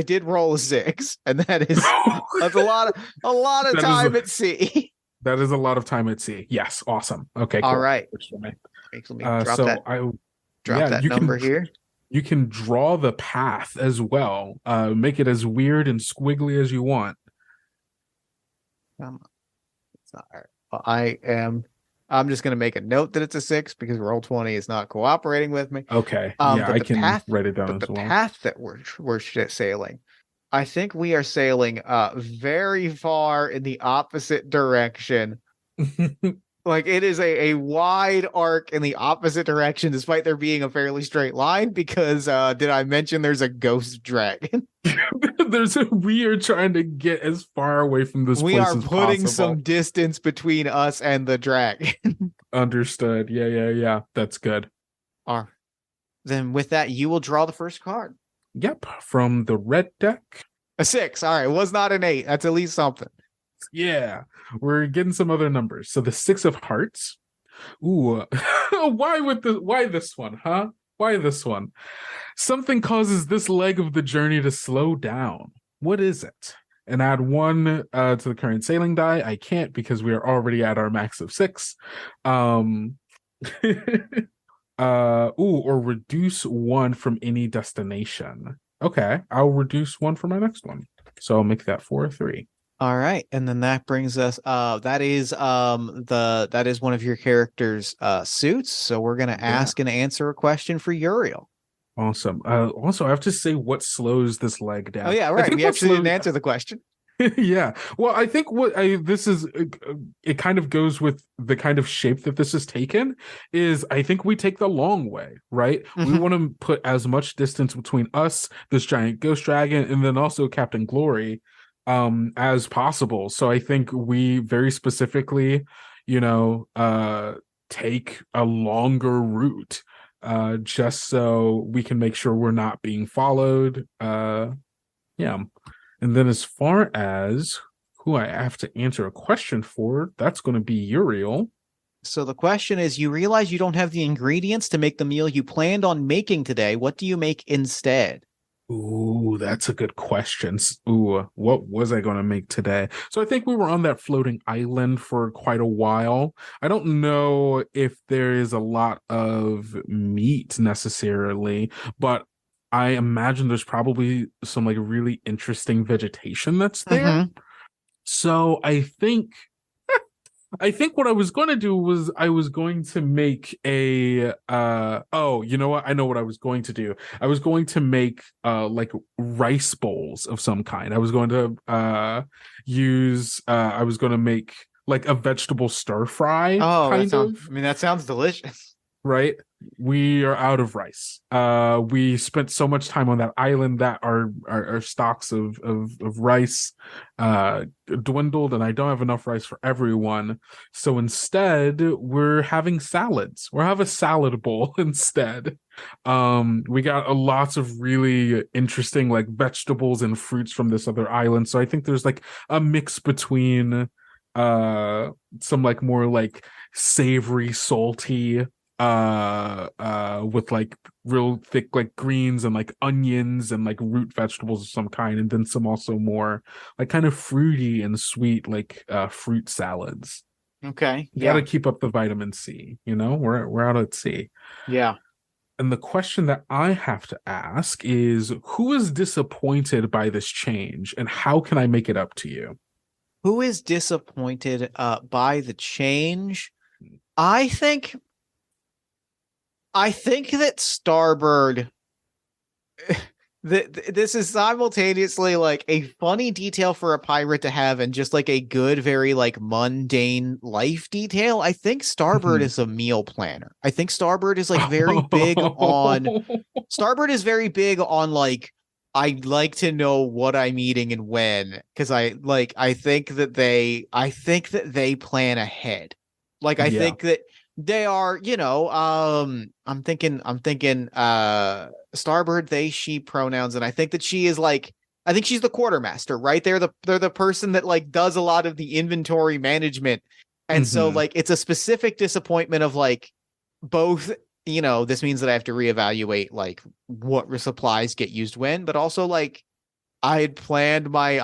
did roll a 6, and that's a lot of That is time at sea. that is a lot of time at sea. Yes, awesome. Okay, All cool. right. Works for me. Let me So drop that you number here. you can draw the path as well. Make it as weird and squiggly as you want. It's not all right. I'm just gonna make a note that it's a 6 because Roll20 is not cooperating with me. Okay, yeah, I can write it down But as the well. path that we're sailing, I think we are sailing very far in the opposite direction. Like it is a wide arc in the opposite direction, despite there being a fairly straight line. Because did I mention there's a ghost dragon? We are trying to get as far away from this We place are as putting possible. some distance between us and the dragon. Understood. Yeah. That's good. Then with that, you will draw the first card. Yep, from the red deck. A 6. All right, it was not an 8. That's at least something. Yeah, we're getting some other numbers. So the 6 of hearts. Ooh, why this one, huh? Why this one? Something causes this leg of the journey to slow down. What is it? And add 1 to the current sailing die. I can't because we are already at our max of 6. Or reduce 1 from any destination. Okay, I'll reduce 1 for my next one. So I'll make that 4 or 3. All right, and then that brings us that is one of your character's suits. So we're gonna ask and answer a question for Uriel. Awesome. Also, I have to say what slows this leg down. Oh yeah, right. We actually didn't answer the question. Yeah. Well, I think it kind of goes with the kind of shape that this is taken is I think we take the long way, right? We want to put as much distance between us, this giant ghost dragon, and then also Captain Glory as possible. So I think we very specifically, take a longer route just so we can make sure we're not being followed. Yeah. And then as far as who I have to answer a question for, that's going to be Uriel. So the question is, you realize you don't have the ingredients to make the meal you planned on making today. What do you make instead? Ooh, that's a good question. Ooh, what was I going to make today? So I think we were on that floating island for quite a while. I don't know if there is a lot of meat necessarily, but I imagine there's probably some like really interesting vegetation that's there. So I think what I was going to do was I was going to make a you know what? I know what I was going to do. I was going to make like rice bowls of some kind. I was going to I was going to make like a vegetable stir fry that sounds delicious. right? We are out of rice. We spent so much time on that island that our stocks of rice dwindled, and I don't have enough rice for everyone. So instead, we're having salads. We'll have a salad bowl instead. We got lots of really interesting like vegetables and fruits from this other island. So I think there's like a mix between some like more like savory, salty with like real thick like greens and like onions and like root vegetables of some kind, and then some also more like kind of fruity and sweet like fruit salads. Okay. You got to Yeah. keep up the vitamin C, you know? We're out at sea. Yeah. And the question that I have to ask is, who is disappointed by this change and how can I make it up to you? Who is disappointed by the change? I think that Starbird this is simultaneously like a funny detail for a pirate to have and just like a good, very like mundane life detail. I think Starbird Mhm. is a meal planner. I think Starbird is like very big on Starbird is very big on like I like to know what I'm eating and when, because I think that they plan ahead. Like I Yeah. think that they are, I'm thinking Starbird, they, she pronouns, and I think that she is like I think she's the quartermaster, right? They're the person that like does a lot of the inventory management. And so Hmm. like it's a specific disappointment of like both, this means that I have to reevaluate like what supplies get used when, but also like I planned my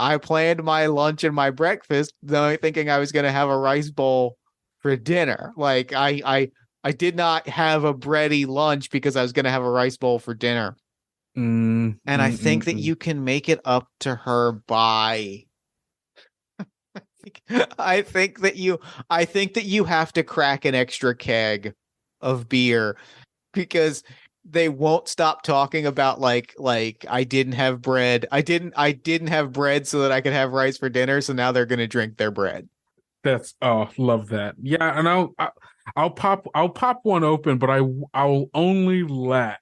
lunch and my breakfast thinking I was going to have a rice bowl for dinner. Like I did not have a bready lunch because I was going to have a rice bowl for dinner. Mm, And I mm, think mm, that mm. you can make it up to her by I think that you I think that you have to crack an extra keg of beer because they won't stop talking about like I didn't have bread. I didn't have bread so that I could have rice for dinner, so now they're going to drink their bread. That's oh, love that. Yeah, and I'll pop one open, but I'll only let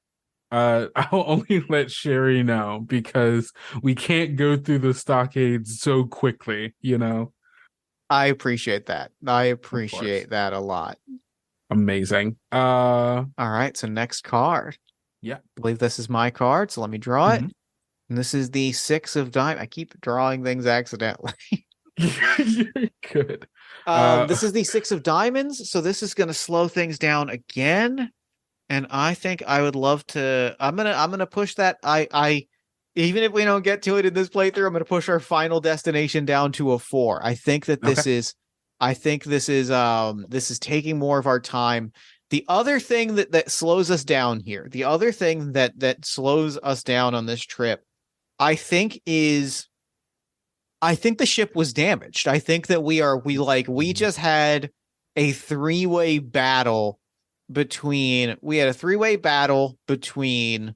I'll only let Sherry know because we can't go through the stockades so quickly, you know. I appreciate that. I Of course. appreciate that a lot. Amazing. All right, so next card. Yeah. I believe this is my card, so let me draw it. Mhm. And this is the six of diamonds. I keep drawing things accidentally. You're good. Uh This is the six of diamonds, so this is going to slow things down again. And I think I would love to. I'm gonna push that. I even if we don't get to it in this playthrough, I'm gonna push our final destination down to a 4. I think that okay. this is taking more of our time. The other thing that slows us down here, the other thing that slows us down on this trip, I think is I think the ship was damaged. I think that we just had a three-way battle we had a three-way battle between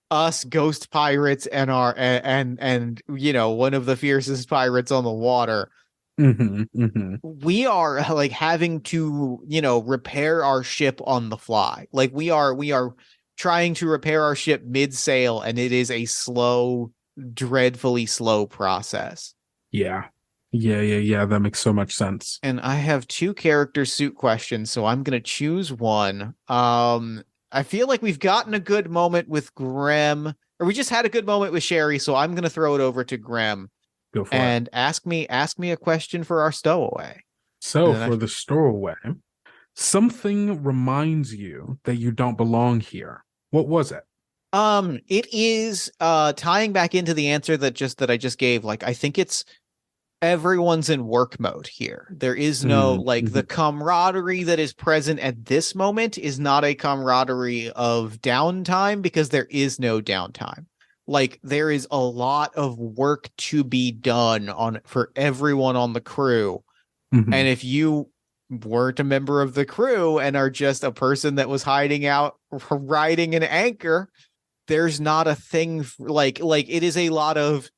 us ghost pirates and our and one of the fiercest pirates on the water. Hmm. We are like having to, repair our ship on the fly. Like we are trying to repair our ship mid-sail, and it is a slow, dreadfully slow process. Yeah. Yeah. That makes so much sense. And I have two character suit questions, so I'm gonna choose one. I feel like we've gotten a good moment with Grem, or we just had a good moment with Sherry, so I'm gonna throw it over to Grem Go for it. and ask me a question for our stowaway. And So then for the stowaway, something reminds you that you don't belong here. What was it? it is tying back into the answer that I just gave. Like I think it's everyone's in work mode here. There is no like the Mhm. camaraderie that is present at this moment is not a camaraderie of downtime because there is no downtime. Like there is a lot of work to be done on for everyone on the crew. And Mhm. if you weren't a member of the crew and are just a person that was hiding out riding an anchor, there's not a thing like it is a lot of,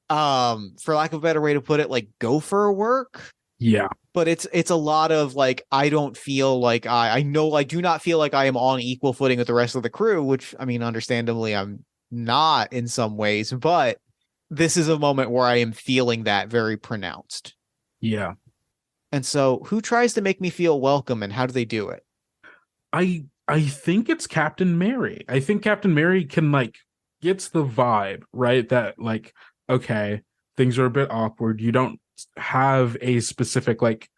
for lack of a better way to put it, like gopher work. Yeah. But it's a lot of like I don't feel like I know I do not feel like I am on equal footing with the rest of the crew, which I mean understandably I'm not in some ways, but this is a moment where I am feeling that very pronounced. Yeah. And so who tries to make me feel welcome and how do they do it? I think it's Captain Mary. I think Captain Mary can like gets the vibe, right? That like, okay, things are a bit awkward. You don't have a specific like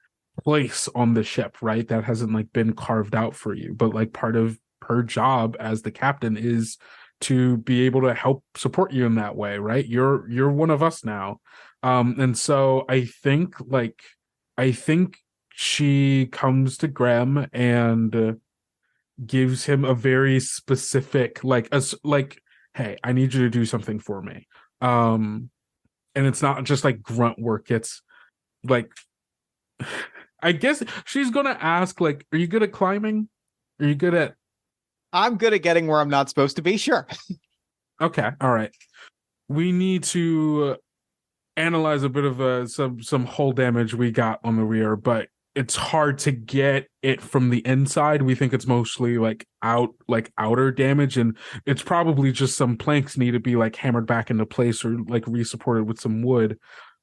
place on the ship, right? That hasn't like been carved out for you. But like part of her job as the captain is to be able to help support you in that way, right? You're one of us now. And so I think she comes to Graham and gives him a very specific like, hey, I need you to do something for me. And it's not just like grunt work. It's like I guess she's gonna ask, like, are you good at climbing? Are you good at I'm good at getting where I'm not supposed to be, sure. okay, all right. We need to analyze a bit of some hull damage we got on the rear, but it's hard to get it from the inside. We think it's mostly like outer damage, and it's probably just some planks need to be like hammered back into place or like resupported with some wood.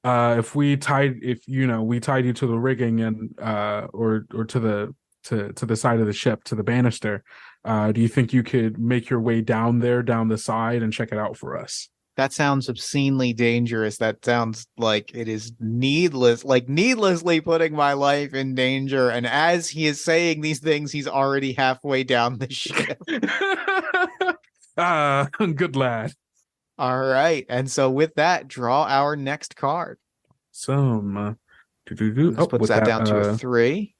If we tied we tied you to the rigging and or to the side of the ship, to the banister, do you think you could make your way down there, down the side, and check it out for us? That sounds obscenely dangerous. That sounds like it is needless, like needlessly putting my life in danger. And as he is saying these things, he's already halfway down the ship. Good lad. All right. And so with that, draw our next card. Some This puts that down to a 3.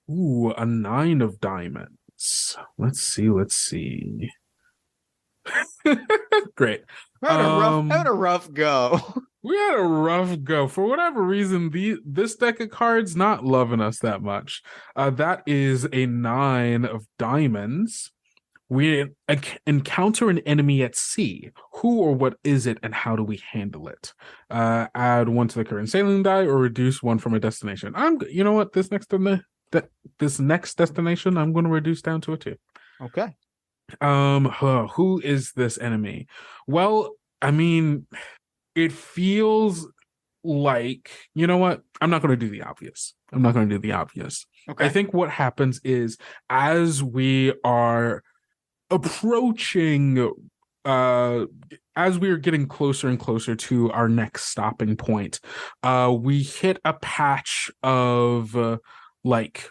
Ooh, a 9 of diamonds. Let's see. Great. We're having a rough go. We had a rough go. For whatever reason, this deck of cards not loving us that much. That is a 9 of diamonds. We encounter an enemy at sea. Who or what is it, and how do we handle it? Add 1 to the current sailing die, or reduce 1 from a destination. You know what? This next destination, I'm going to reduce down to a 2. Okay. Who is this enemy? Well, I mean, it feels like, you know what? I'm not going to do the obvious. Okay. I think what happens is as we are approaching, as we are getting closer and closer to our next stopping point, we hit a patch of like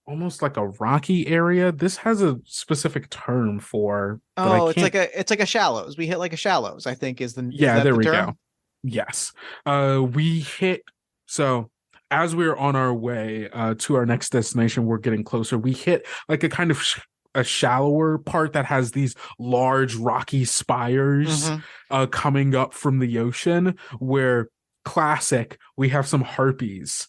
almost like a rocky area. This has a specific term for. Oh, it's like a shallows. We hit like a shallows, I think is the there we term? go. Yes. We hit. So as we're on our way to our next destination, we're getting closer. We hit like a kind of a shallower part that has these large rocky spires coming up from the ocean, where classic, we have some harpies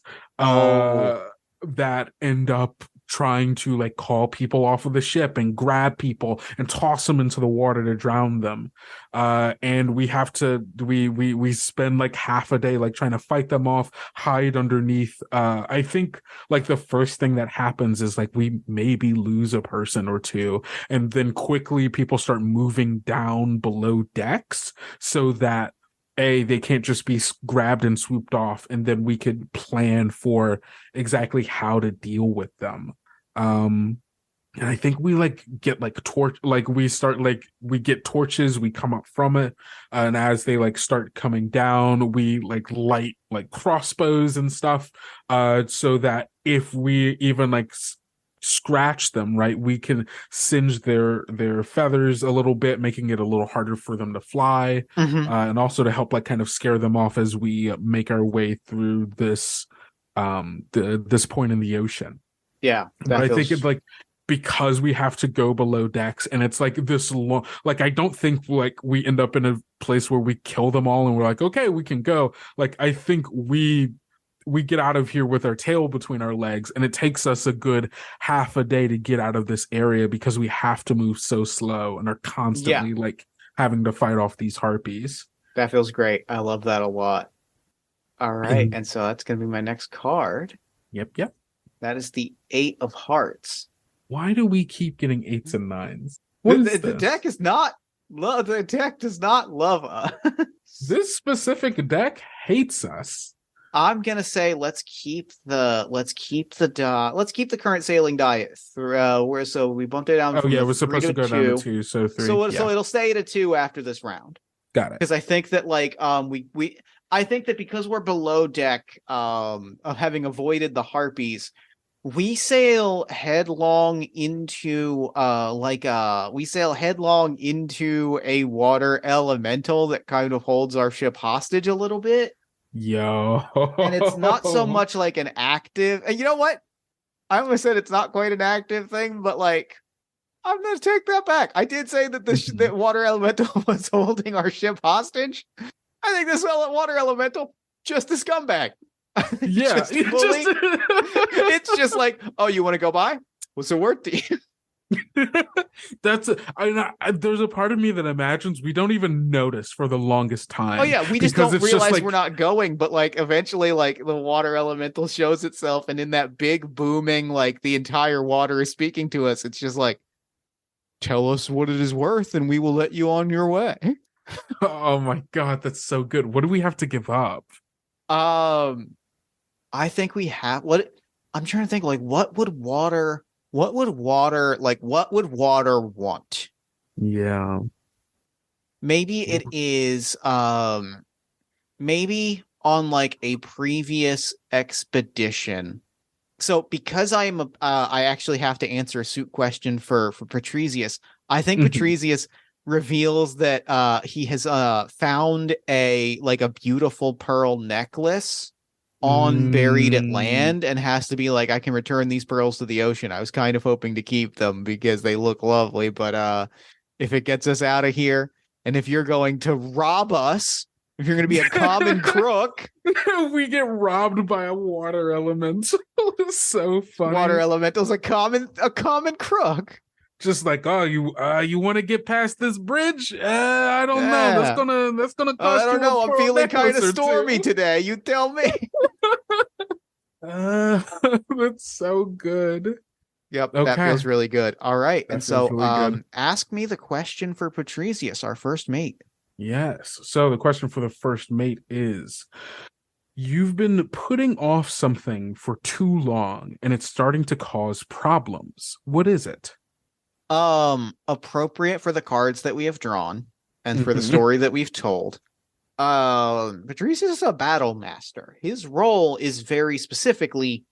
that end up trying to like call people off of the ship and grab people and toss them into the water to drown them. And we have to we spend like half a day like trying to fight them off, hide underneath. I think like the first thing that happens is like we maybe lose a person or two, and then quickly people start moving down below decks so that they can't just be grabbed and swooped off, and then we could plan for exactly how to deal with them. And I think we like get like we get torches, we come up from it, and as they like start coming down, we like light like crossbows and stuff, so that if we even like scratch them, right, we can singe their feathers a little bit, making it a little harder for them to fly, and also to help like kind of scare them off as we make our way through this this point in the ocean. Yeah, but I think it's like, because we have to go below decks, and it's like this long, like I don't think like we end up in a place where we kill them all and we're like, okay, we can go. Like I think we get out of here with our tail between our legs, and it takes us a good half a day to get out of this area because we have to move so slow and are constantly like having to fight off these harpies. That feels great. I love that a lot. All right, And and so that's going to be my next card. yep. That is the Eight of Hearts. Why do we keep getting eights and nines? The, What is the, the this? deck is not love. The deck does not love us. This specific deck hates us. I'm gonna say let's keep the current sailing die through where so we bumped it down Oh from yeah, the it was three supposed to to go down to two. two, so three. So Yeah, it'll stay at a 2 after this round. got it. Because I think that I think that because we're below deck of having avoided the harpies, we sail headlong into a water elemental that kind of holds our ship hostage a little bit. Yo. And it's not so much like an active, and you know what? I almost said it's not quite an active thing, but like I'm gonna take that back. I did say that that water elemental was holding our ship hostage. I think this water elemental just a scumbag. Yeah, It's just like, oh, you want to go by? What's it worth to you? That's there's a part of me that imagines we don't even notice for the longest time. Oh yeah, we just because don't it's realize like, we're not going, but like eventually like the water elemental shows itself, and in that big booming, like the entire water is speaking to us. It's just like, tell us what it is worth and we will let you on your way. oh my god, that's so good. What do we have to give up? I think we have what I'm trying to think, like what would water want? Yeah. Maybe it is maybe on like a previous expedition. So because I actually have to answer a suit question for Patricius, I think Patricius reveals that he has found a beautiful pearl necklace on buried at land and has to be like, I can return these pearls to the ocean. I was kind of hoping to keep them because they look lovely, but if it gets us out of here, and if you're going to rob us, if you're going to be a common crook, we get robbed by a water elemental. It's so funny. water elemental's a common crook. Just like, oh, you want to get past this bridge? I don't know. That's gonna cost I don't you know. a I'm pearl feeling kind of necklace or stormy two. today. You tell me. That's so good. Yep, Okay. that feels really good. All right, That and feels so really good. ask me the question for Patricius, our first mate. Yes. So the question for the first mate is, you've been putting off something for too long and it's starting to cause problems. What is it? Appropriate for the cards that we have drawn and for the story that we've told. Patricius is a battle master. His role is very specifically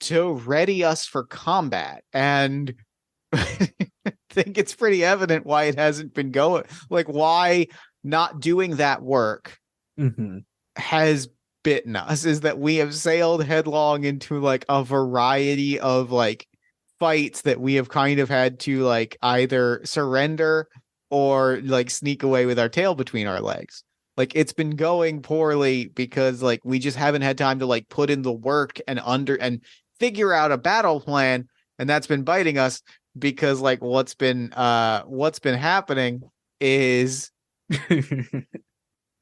to ready us for combat, and I think it's pretty evident why it hasn't been going. Like, why not doing that work has bitten us is that we have sailed headlong into like a variety of like fights that we have kind of had to like either surrender or like sneak away with our tail between our legs. Like, it's been going poorly because like we just haven't had time to like put in the work and figure out a battle plan, and that's been biting us because like what's been happening is I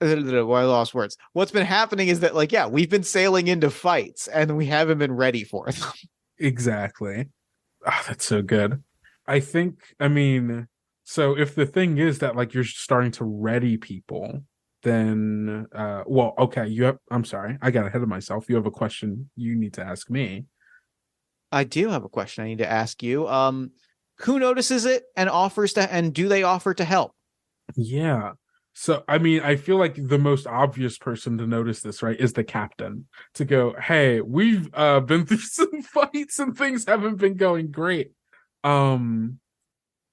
lost words. What's been happening is that like, yeah, we've been sailing into fights and we haven't been ready for them. Exactly. Oh, that's so good. I mean, so if the thing is that like you're starting to ready people, then well, okay, I'm sorry, I got ahead of myself. You have a question you need to ask me. I do have a question I need to ask you. Who notices it and do they offer to help? Yeah. So, I mean, I feel like the most obvious person to notice this, right, is the captain. To go, hey, we've been through some fights and things haven't been going great.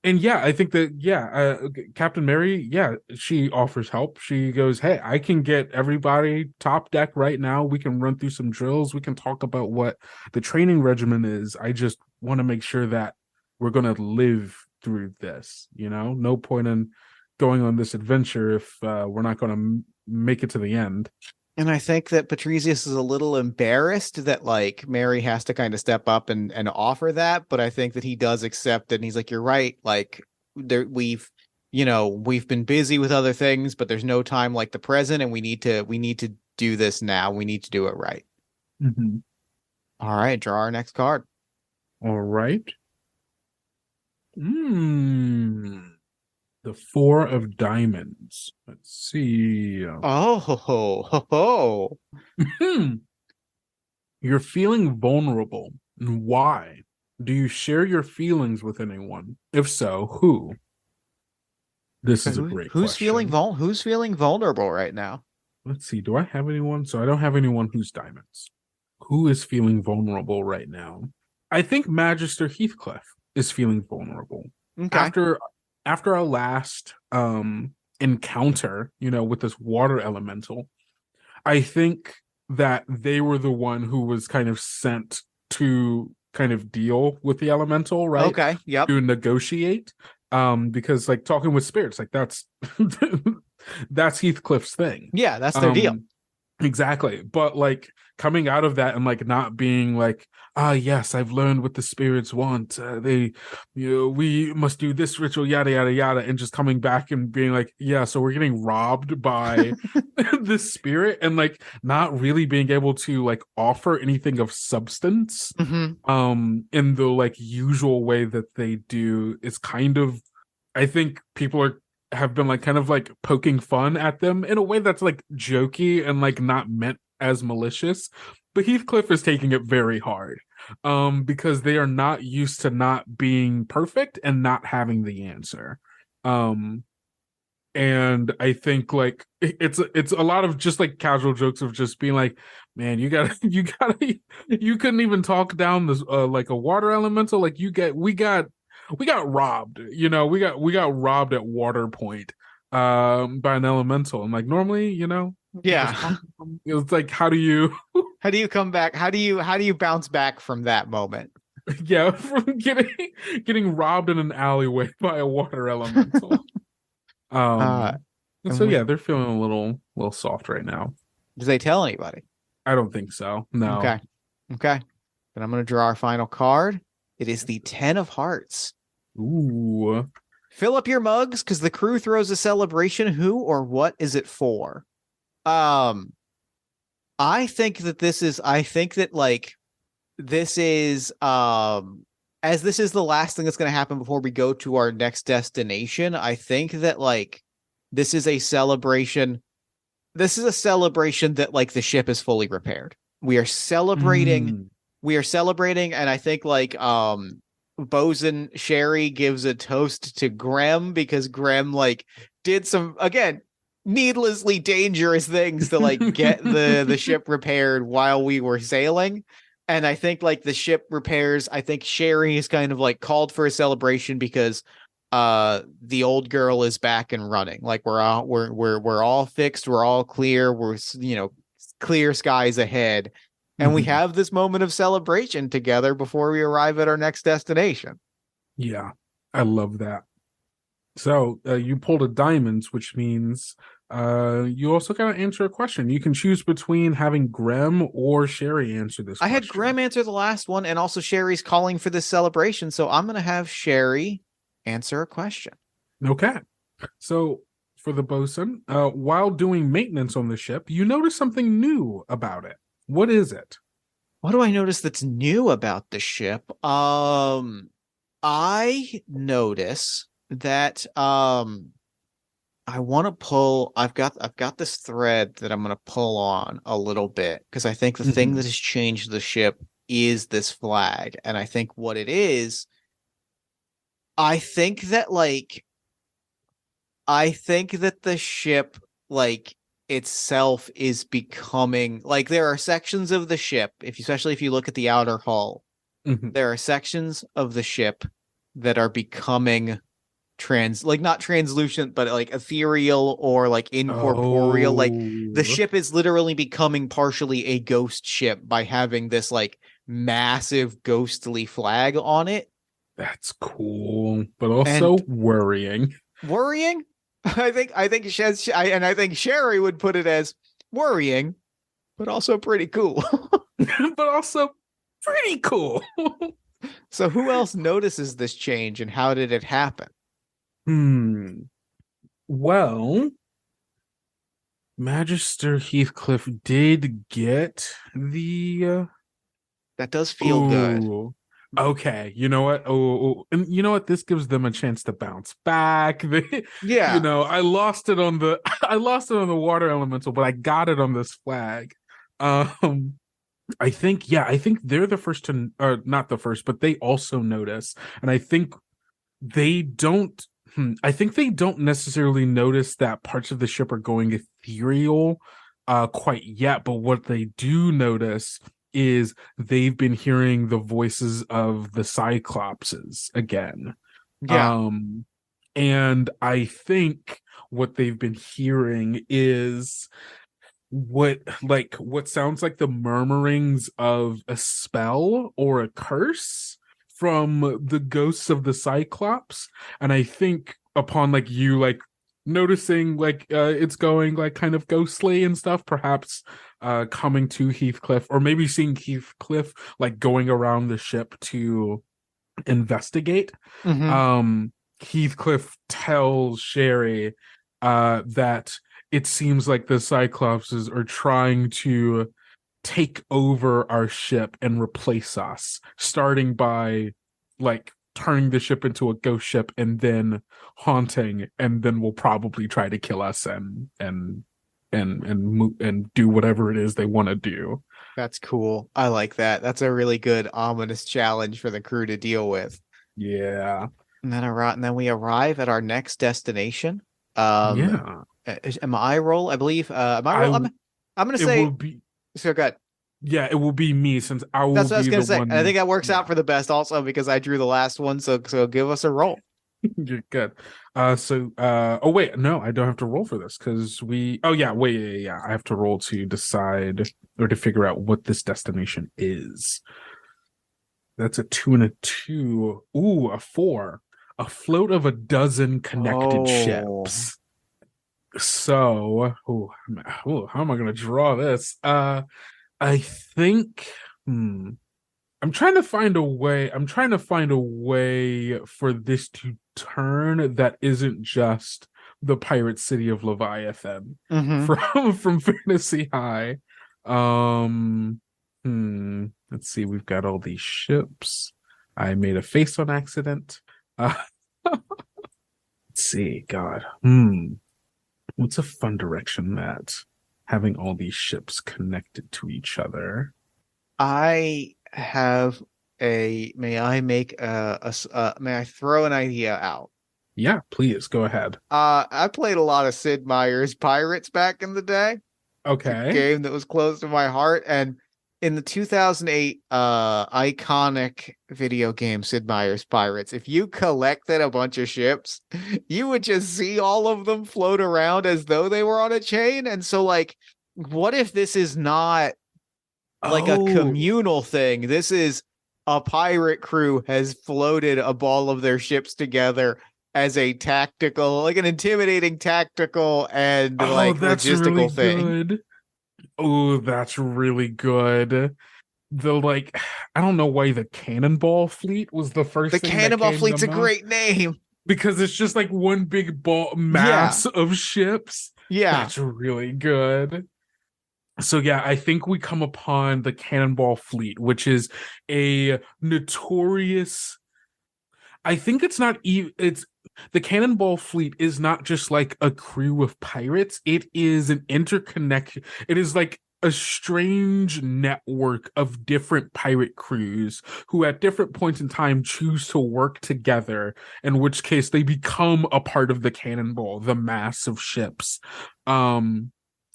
And yeah, I think that, Captain Mary, she offers help. She goes, hey, I can get everybody top deck right now. We can run through some drills. We can talk about what the training regimen is. I just want to make sure that we're going to live through this, no point in going on this adventure if we're not going to make it to the end. And I think that Patricius is a little embarrassed that like Mary has to kind of step up and offer that, but I think that he does accept it. And he's like, you're right. Like we've been busy with other things, but there's no time like the present, and we need to do this now. We need to do it right. Mm-hmm. All right, draw our next card. All right. The Four of Diamonds. Let's see. Oh, ho, ho, ho, ho. You're feeling vulnerable. And why? Do you share your feelings with anyone? If so, who? This is a great question. Who's feeling vulnerable right now? Let's see. Do I have anyone? So I don't have anyone who's diamonds. Who is feeling vulnerable right now? I think Magister Heathcliff is feeling vulnerable. Okay. After our last encounter, with this water elemental, I think that they were the one who was kind of sent to kind of deal with the elemental, right? Okay. Yep. To negotiate. Because like talking with spirits, like that's that's Heathcliff's thing. Yeah, that's their deal. Exactly. But like coming out of that and like not being like, yes, I've learned what the spirits want. We must do this ritual, yada, yada, yada. And just coming back and being like, yeah, so we're getting robbed by this spirit and like not really being able to like offer anything of substance in the like usual way that they do is kind of, I think people have been like kind of like poking fun at them in a way that's like jokey and like not meant as malicious, but Heathcliff is taking it very hard because they are not used to not being perfect and not having the answer. And I think like it's a lot of just like casual jokes of just being like, man, you couldn't even talk down this like a water elemental, like we got robbed, we got robbed at water point by an elemental. And like normally, Yeah. it's like how do you come back? How do you bounce back from that moment? yeah, from getting robbed in an alleyway by a water elemental. So yeah, they're feeling a little soft right now. Did they tell anybody? I don't think so. No. Okay. Then I'm gonna draw our final card. It is the 10 of Hearts. Ooh. Fill up your mugs because the crew throws a celebration. Who or what is it for? I think that like this is as this is the last thing that's going to happen before we go to our next destination. I think that like this is a celebration. This is a celebration that like the ship is fully repaired. We are celebrating. We are celebrating, and I think like Bosun Sherry gives a toast to Grem because Grem like did some again needlessly dangerous things to like get the ship repaired while we were sailing. And I think like the ship repairs, I think Sherry is kind of like called for a celebration because the old girl is back and running. Like we're all fixed, we're all clear, we're clear skies ahead. And we have this moment of celebration together before we arrive at our next destination. Yeah, I love that. So you pulled a diamonds, which means you also got to answer a question. You can choose between having Grem or Sherry answer this question. I had Grem answer the last one, and also Sherry's calling for this celebration. So I'm going to have Sherry answer a question. Okay. So for the bosun, while doing maintenance on the ship, you notice something new about it. What is it? What do I notice that's new about the ship? I notice that I want to pull. I've got this thread that I'm going to pull on a little bit because I think the thing that has changed the ship is this flag, and I think what it is. I think that the ship like itself is becoming like there are sections of the ship, especially if you look at the outer hull, there are sections of the ship that are becoming not translucent, but like ethereal or like incorporeal. Like the ship is literally becoming partially a ghost ship by having this like massive ghostly flag on it. That's cool, but also worrying. Worrying? I think Sherry would put it as worrying, but also pretty cool. But also pretty cool. So who else notices this change and how did it happen? Well, Magister Heathcliff did get the That does feel good. ooh. Okay, you know what? And you know what? This gives them a chance to bounce back. Yeah. I lost it on the I lost it on the water elemental, but I got it on this flag. Um, I think they're the first to, or not the first, but they also notice, and I think they don't. I think they don't necessarily notice that parts of the ship are going ethereal, quite yet. But what they do notice is they've been hearing the voices of the Cyclopses again. Yeah. Um, and I think what they've been hearing is what sounds like the murmurings of a spell or a curse from the ghosts of the Cyclops. And I think upon like you like noticing like it's going like kind of ghostly and stuff, perhaps coming to Heathcliff, or maybe seeing Heathcliff like going around the ship to investigate. Hmm. um Heathcliff tells Sherry that it seems like the Cyclopses are trying to take over our ship and replace us, starting by like turning the ship into a ghost ship and then haunting, and then will probably try to kill us and do whatever it is they want to do. That's cool. I like that. That's a really good ominous challenge for the crew to deal with. Yeah. And then we arrive at our next destination. Um, Yeah. am I roll? I believe. Am I roll? I I'm gonna it will say. be So good. Yeah, it will be me since I will That's what I was be gonna the say. And I think one. that works Yeah. out for the best also because I drew the last one. So give us a roll. You're good. Oh wait, no, I don't have to roll for this because oh yeah, wait, yeah. I have to roll to decide or to figure out what this destination is. That's a 2 and a 2. Ooh, a 4. A float of a dozen connected Oh. ships. So, how am I gonna draw this? I think I'm trying to find a way. I'm trying to find a way for this to turn that isn't just the pirate city of Leviathan Hmm. from Fantasy High. Um, let's see. We've got all these ships. I made a face on accident. Let's see. God. What's a fun direction that having all these ships connected to each other? I have a. May I make may I throw an idea out? Yeah, please go ahead. I played a lot of Sid Meier's Pirates back in the day. It's a Okay. game that was close to my heart. And in the 2008 iconic video game Sid Meier's Pirates, if you collected a bunch of ships, you would just see all of them float around as though they were on a chain. And so, like, what if this is not like a Oh, communal thing? This is a pirate crew has floated a ball of their ships together as a tactical, like an intimidating tactical and oh, like that's really logistical thing. good. Oh, that's really good. The like, I don't know why the Cannonball Fleet was the The first thing that Cannonball came to Fleet's a mind great name. because it's just like one big ball Yeah. mass of ships. Yeah. That's really good. So yeah, I think we come upon the Cannonball Fleet, which is a notorious. I think it's not even. It's the Cannonball Fleet is not just like a crew of pirates. It is an interconnection. It is like a strange network of different pirate crews who at different points in time choose to work together, in which case they become a part of the Cannonball, the mass of ships. Um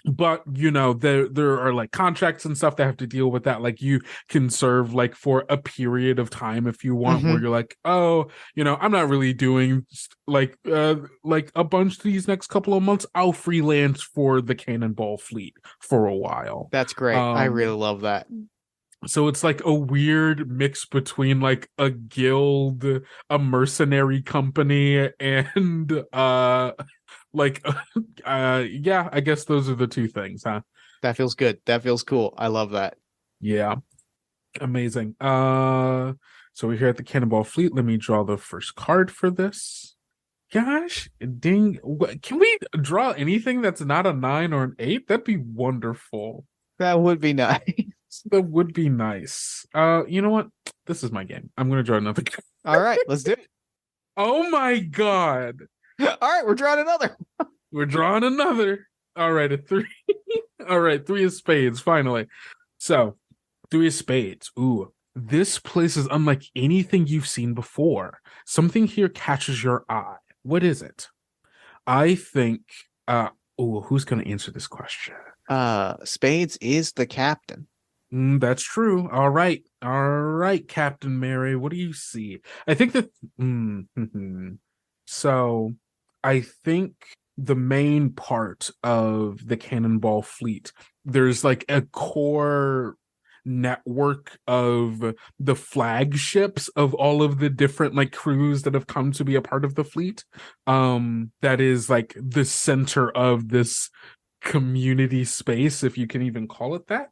but there are like contracts and stuff that have to deal with that. Like you can serve like for a period of time if you want, where Hmm. you're like, oh, I'm not really doing like a bunch these next couple of months. I'll freelance for the Cannonball Fleet for a while. That's great. I really um love that. so it's like a weird mix between like a guild, a mercenary company, and like yeah, I guess those are the two things, huh? That feels good. That feels cool. I love that. Yeah, amazing. So we're here at the Cannonball Fleet. Let me draw the first card for this. gosh, ding. Can we draw anything that's not a 9 or an 8? That'd be wonderful. That would be nice. That would be nice. You know what? This is my game. I'm gonna draw another. All right, let's do it. Oh my god. All right, we're drawing another. We're drawing another. All right, a 3. All right, 3 of spades, finally. So, 3 of spades. Ooh, this place is unlike anything you've seen before. Something here catches your eye. What is it? I think, who's going to answer this question? Spades is the captain. That's true. All right, Captain Mary. What do you see? I think that. So, I think the main part of the Cannonball fleet, there's like a core network of the flagships of all of the different like crews that have come to be a part of the fleet. That is like the center of this community space, if you can even call it that.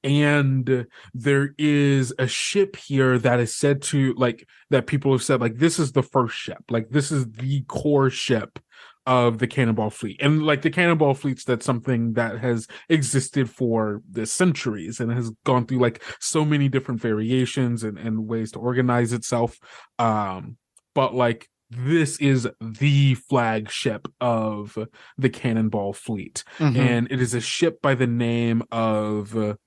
And there is a ship here that is said to like that people have said like this is the first ship, like this is the core ship of the Cannonball fleet. And like the Cannonball fleet's that's something that has existed for the centuries and has gone through like so many different variations and ways to organize itself. But like this is the flagship of the Cannonball fleet. And it is a ship by the name of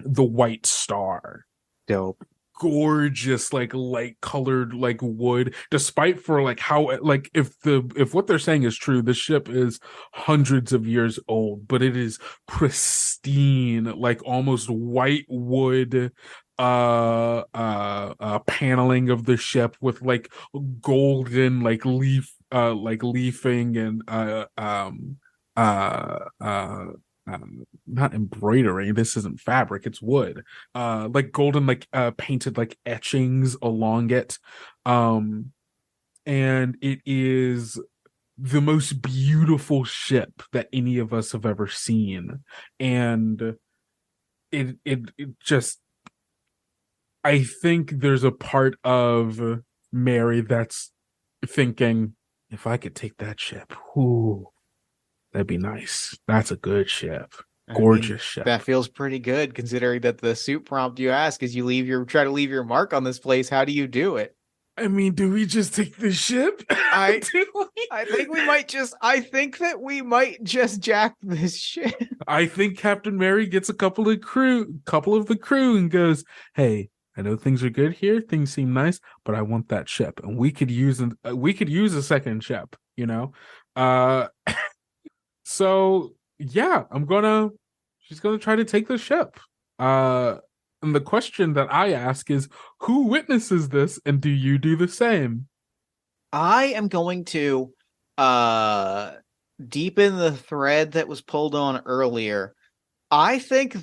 the White Star. Dope. Gorgeous, like light colored like wood, despite for like how like if what they're saying is true, the ship is hundreds of years old, but it is pristine, like almost white wood paneling of the ship with like golden like leafing and not embroidery, this isn't fabric, it's wood, like golden like painted like etchings along it, and it is the most beautiful ship that any of us have ever seen. And it just, I think there's a part of Mary that's thinking, if I could take that ship, ooh, that'd be nice. That's a good ship. Gorgeous ship. That feels pretty good considering that the suit prompt you ask is you try to leave your mark on this place. How do you do it? I mean, do we just take the ship? I think that we might just jack this ship. I think Captain Mary gets a couple of the crew and goes, "Hey, I know things are good here. Things seem nice, but I want that ship, and we could use a second ship, you know." So yeah, she's gonna try to take the ship. And the question that I ask is, who witnesses this, and do you do the same? I am going to deepen the thread that was pulled on earlier. I think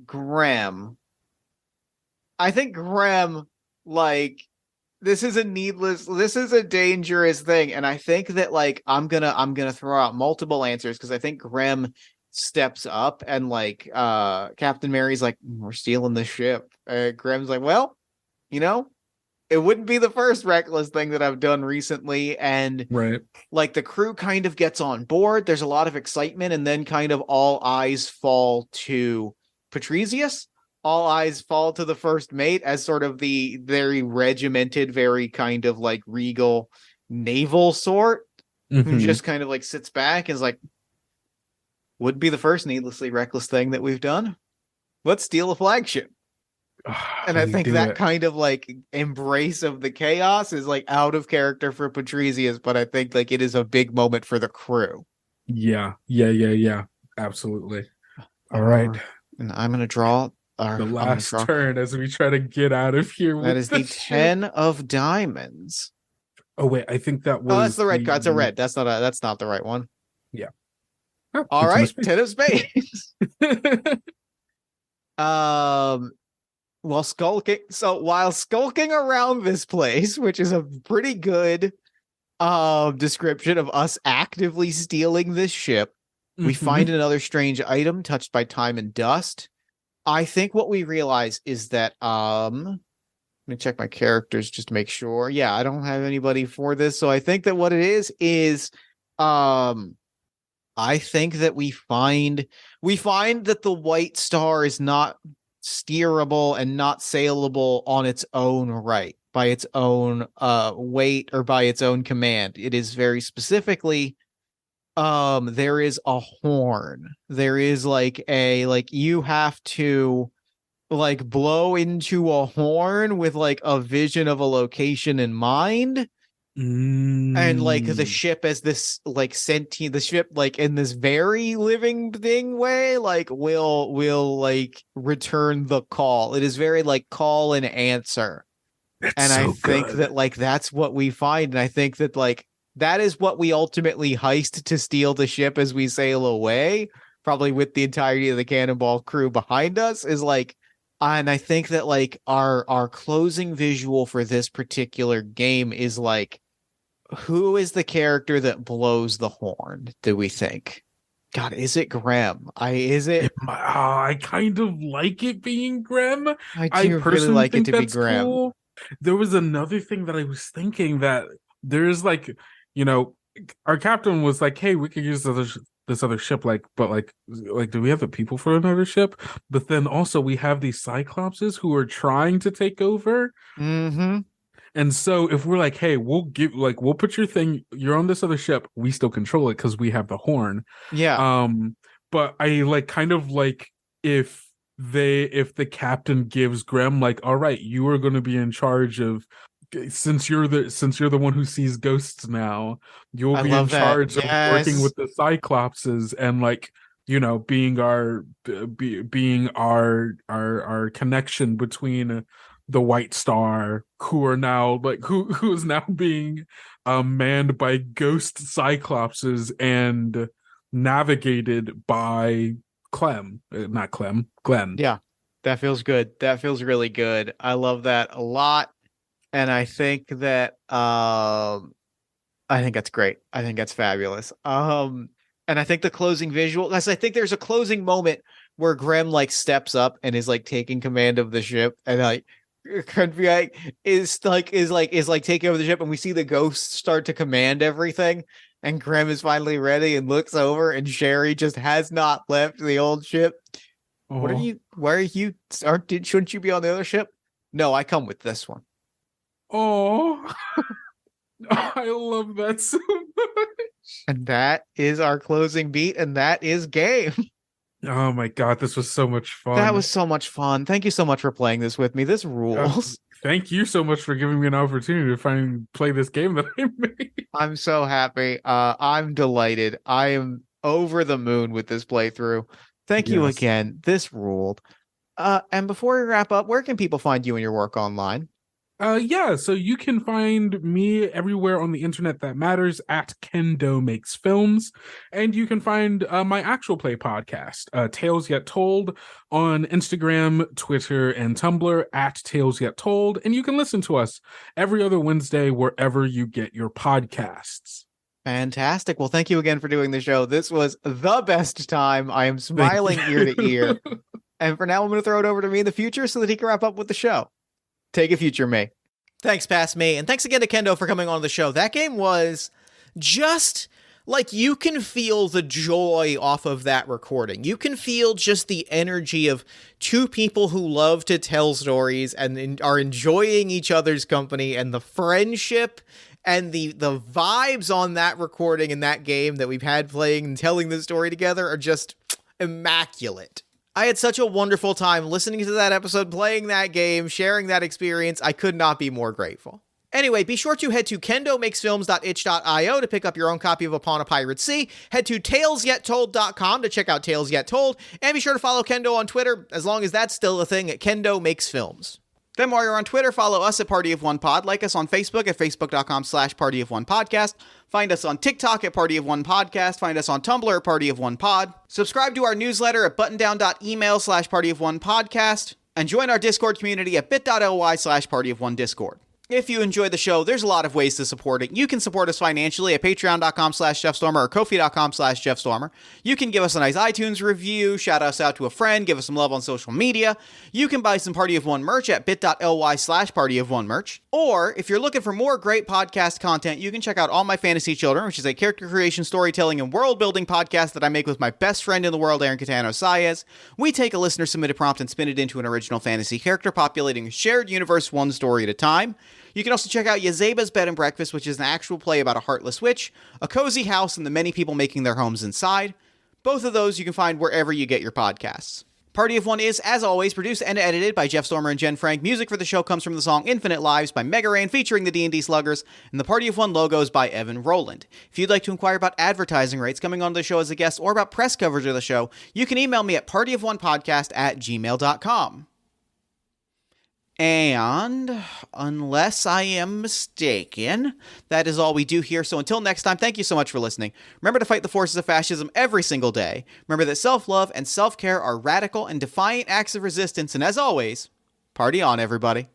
Graham, like, this is a dangerous thing, and I think that like I'm gonna throw out multiple answers because I think Graham steps up and like Captain Mary's like, we're stealing the ship. Graham's like, well, you know, it wouldn't be the first reckless thing that I've done recently. And right, like the crew kind of gets on board. There's a lot of excitement, and then kind of all eyes fall to Patricius. All eyes fall to the first mate as sort of the very regimented, very kind of like regal naval sort, who just kind of like sits back and is like, would be the first needlessly reckless thing that we've done. Let's steal a flagship. And I think that kind of like embrace of the chaos is like out of character for Patricius, but I think like it is a big moment for the crew. Yeah. Absolutely. All right. And I'm going to draw the last turn as we try to get out of here. That is the 10 of diamonds. Oh wait, I think that was. Oh, that's the red card. It's a red. That's not the right one. Yeah. All right, 10 of spades. While skulking around this place, which is a pretty good description of us actively stealing this ship, we find another strange item touched by time and dust. I think what we realize is that Let me check my characters just to make sure. Yeah, I don't have anybody for this. So I think that what it is I think that we find that the White Star is not steerable and not sailable on its own right, by its own weight or by its own command. It is very specifically there is a horn. There is like you have to like blow into a horn with like a vision of a location in mind. And like the ship as this like sentient, the ship like in this very living thing way, like will like return the call. It is very like call and answer. And so I think that like that's what we find. And I think that like that is what we ultimately heist to steal the ship as we sail away, probably with the entirety of the Cannonball crew behind us, is like, and I think that like our closing visual for this particular game is like, who is the character that blows the horn, do we think? God, is it Grem? I kind of like it being Grem. I do really like it to be Grem. Cool. There was another thing that I was thinking, that there's like, you know, our captain was like, hey, we could use this other ship, like, but like do we have the people for another ship? But then also we have these Cyclopses who are trying to take over. Mm-hmm. And so if we're like, hey, we'll put your thing, you're on this other ship, we still control it because we have the horn. Yeah. But I like kind of like if the captain gives Grem like, all right, you are going to be in charge of, since you're the one who sees ghosts now, you'll be in charge of working with the Cyclopses and like, you know, being our connection between the White Star, who are now like who is now being manned by ghost Cyclopses and navigated by Glenn. Yeah, that feels good. That feels really good. I love that a lot, and I think that I think that's great. I think that's fabulous. And I think the closing visual, I think there's a closing moment where Grem like steps up and is like taking command of the ship, and like is taking over the ship, and we see the ghosts start to command everything, and Grem is finally ready and looks over, and Sherry just has not left the old ship. What are you? Why are you? Shouldn't you be on the other ship? No, I come with this one. Oh, I love that so much. And that is our closing beat, and that is game. Oh my god, this was so much fun. That was so much fun. Thank you so much for playing this with me. This rules. Thank you so much for giving me an opportunity to finally play this game that I made. I'm so happy. I'm delighted. I am over the moon with this playthrough. Thank you again. This ruled. And before we wrap up, where can people find you and your work online? So you can find me everywhere on the internet that matters at Kendo Makes Films, and you can find my actual play podcast, Tales Yet Told, on Instagram, Twitter, and Tumblr at Tales Yet Told, and you can listen to us every other Wednesday wherever you get your podcasts. Fantastic. Well, thank you again for doing the show. This was the best time. I am smiling ear to ear. And for now, I'm going to throw it over to me in the future so that he can wrap up with the show. Take it, future me. Thanks, past me. And thanks again to Kendo for coming on the show. That game was just like, you can feel the joy off of that recording. You can feel just the energy of two people who love to tell stories and are enjoying each other's company, and the friendship and the vibes on that recording and that game that we've had playing and telling the story together are just immaculate. I had such a wonderful time listening to that episode, playing that game, sharing that experience. I could not be more grateful. Anyway, be sure to head to kendomakesfilms.itch.io to pick up your own copy of Upon a Pirate Sea. Head to talesyettold.com to check out Tales Yet Told. And be sure to follow Kendo on Twitter, as long as that's still a thing, at Kendo Makes Films. Then while you're on Twitter, follow us at Party of One Pod. Like us on Facebook at facebook.com/Party of One Podcast. Find us on TikTok at Party of One Podcast. Find us on Tumblr at Party of One Pod. Subscribe to our newsletter at buttondown.email/Party of One Podcast. And join our Discord community at bit.ly/Party of One Discord. If you enjoy the show, there's a lot of ways to support it. You can support us financially at patreon.com/JeffStormer or ko-fi.com/JeffStormer. You can give us a nice iTunes review, shout us out to a friend, give us some love on social media. You can buy some Party of One merch at bit.ly/PartyOfOneMerch. Or, if you're looking for more great podcast content, you can check out All My Fantasy Children, which is a character creation, storytelling, and world-building podcast that I make with my best friend in the world, Aaron Catano Saez. We take a listener-submitted prompt and spin it into an original fantasy character, populating a shared universe one story at a time. You can also check out Yazeba's Bed and Breakfast, which is an actual play about a heartless witch, a cozy house, and the many people making their homes inside. Both of those you can find wherever you get your podcasts. Party of One is, as always, produced and edited by Jeff Stormer and Jen Frank. Music for the show comes from the song Infinite Lives by Mega Ran featuring the D&D Sluggers, and the Party of One logos by Evan Rowland. If you'd like to inquire about advertising rates, coming on the show as a guest, or about press coverage of the show, you can email me at partyofonepodcast@gmail.com. And, unless I am mistaken, that is all we do here. So until next time, thank you so much for listening. Remember to fight the forces of fascism every single day. Remember that self-love and self-care are radical and defiant acts of resistance. And as always, party on, everybody.